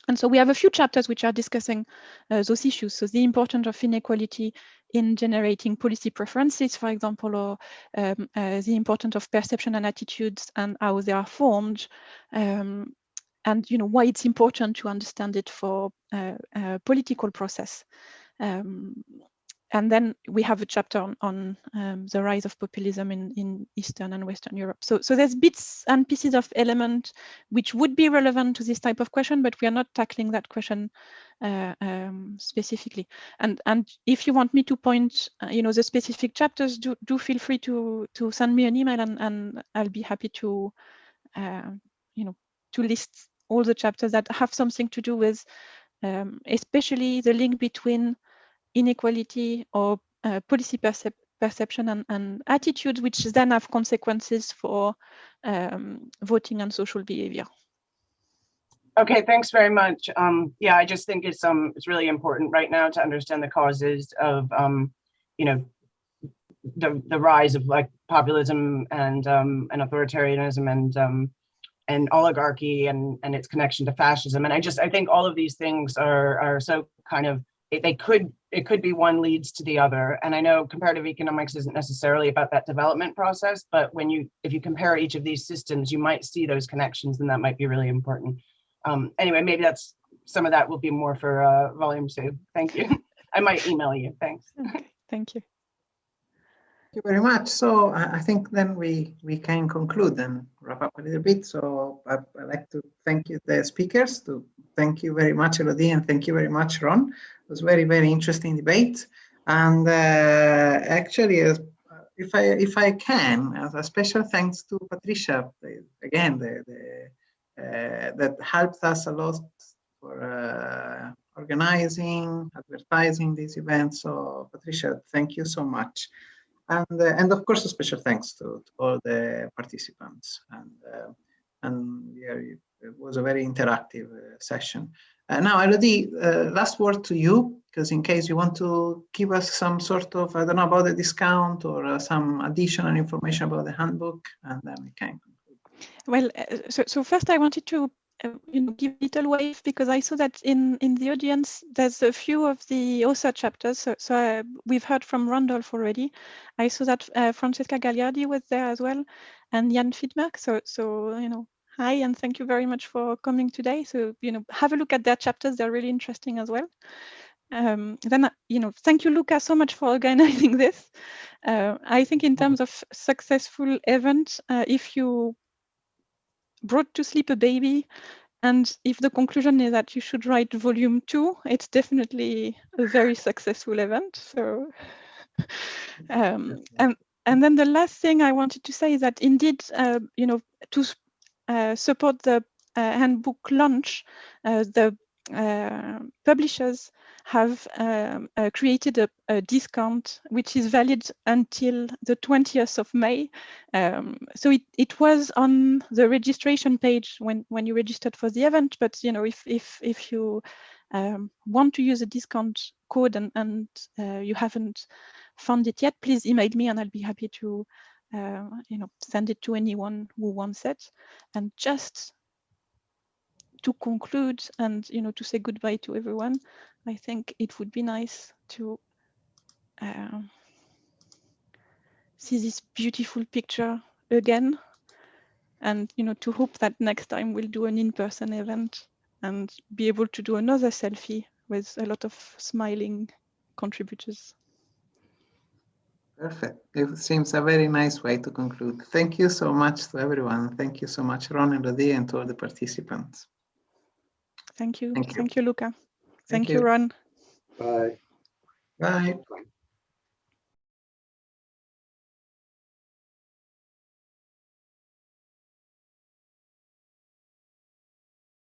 And so we have a few chapters which are discussing those issues. So the importance of inequality in generating policy preferences, for example, or the importance of perception and attitudes and how they are formed, and why it's important to understand it for political process. And then we have a chapter on the rise of populism in Eastern and Western Europe. So there's bits and pieces of element which would be relevant to this type of question, but we are not tackling that question specifically. And if you want me to point, the specific chapters, do feel free to send me an email, and I'll be happy to, to list all the chapters that have something to do with, especially the link between inequality or policy perception and attitudes, which then have consequences for voting and social behavior. Okay, thanks very much. Yeah, I just think it's really important right now to understand the causes of the rise of like populism and authoritarianism and oligarchy and its connection to fascism. And I think all of these things are so kind of, it could be one leads to the other. And I know comparative economics isn't necessarily about that development process, but if you compare each of these systems, you might see those connections, and that might be really important. Anyway, maybe some of that will be more for volume 2. Thank you. I might email you. Thanks. Okay, thank you. Thank you very much. So I think then we can conclude and wrap up a little bit. So I'd like to thank you, the speakers, thank you very much, Elodie, and thank you very much, Ron. It was very, very interesting debate. And actually, if I can, as a special thanks to Patricia, again, that helped us a lot for organizing, advertising these events. So Patricia, thank you so much. And of course, a special thanks to all the participants. And yeah, it was a very interactive session. Now, Elodie, last word to you, because in case you want to give us some sort of, I don't know, about the discount or some additional information about the handbook, and then we can conclude. Well, so first I wanted to give a little wave, because I saw that in the audience there's a few of the author chapters. So we've heard from Randolph already. I saw that Francesca Gagliardi was there as well, and Jan Fiedmerk. So hi, and thank you very much for coming today. So have a look at their chapters; they're really interesting as well. Then thank you, Luca, so much for organizing this. I think in terms of successful event, if you brought to sleep a baby, and if the conclusion is that you should write volume 2, it's definitely a very successful event. So, and then the last thing I wanted to say is that indeed, support the handbook launch, the publishers have created a discount which is valid until the 20th of May. So it was on the registration page when you registered for the event, but you know, if you want to use a discount code and you haven't found it yet, please email me and I'll be happy to you know, send it to anyone who wants it. And just to conclude and, you know, to say goodbye to everyone, I think it would be nice to see this beautiful picture again, and, you know, to hope that next time we'll do an in-person event and be able to do another selfie with a lot of smiling contributors. Perfect. It seems a very nice way to conclude. Thank you so much to everyone. Thank you so much, Ron and Elodie, and to all the participants. Thank you. Thank you. Thank you, Luca. Thank Thank you, Ron. Bye. Bye.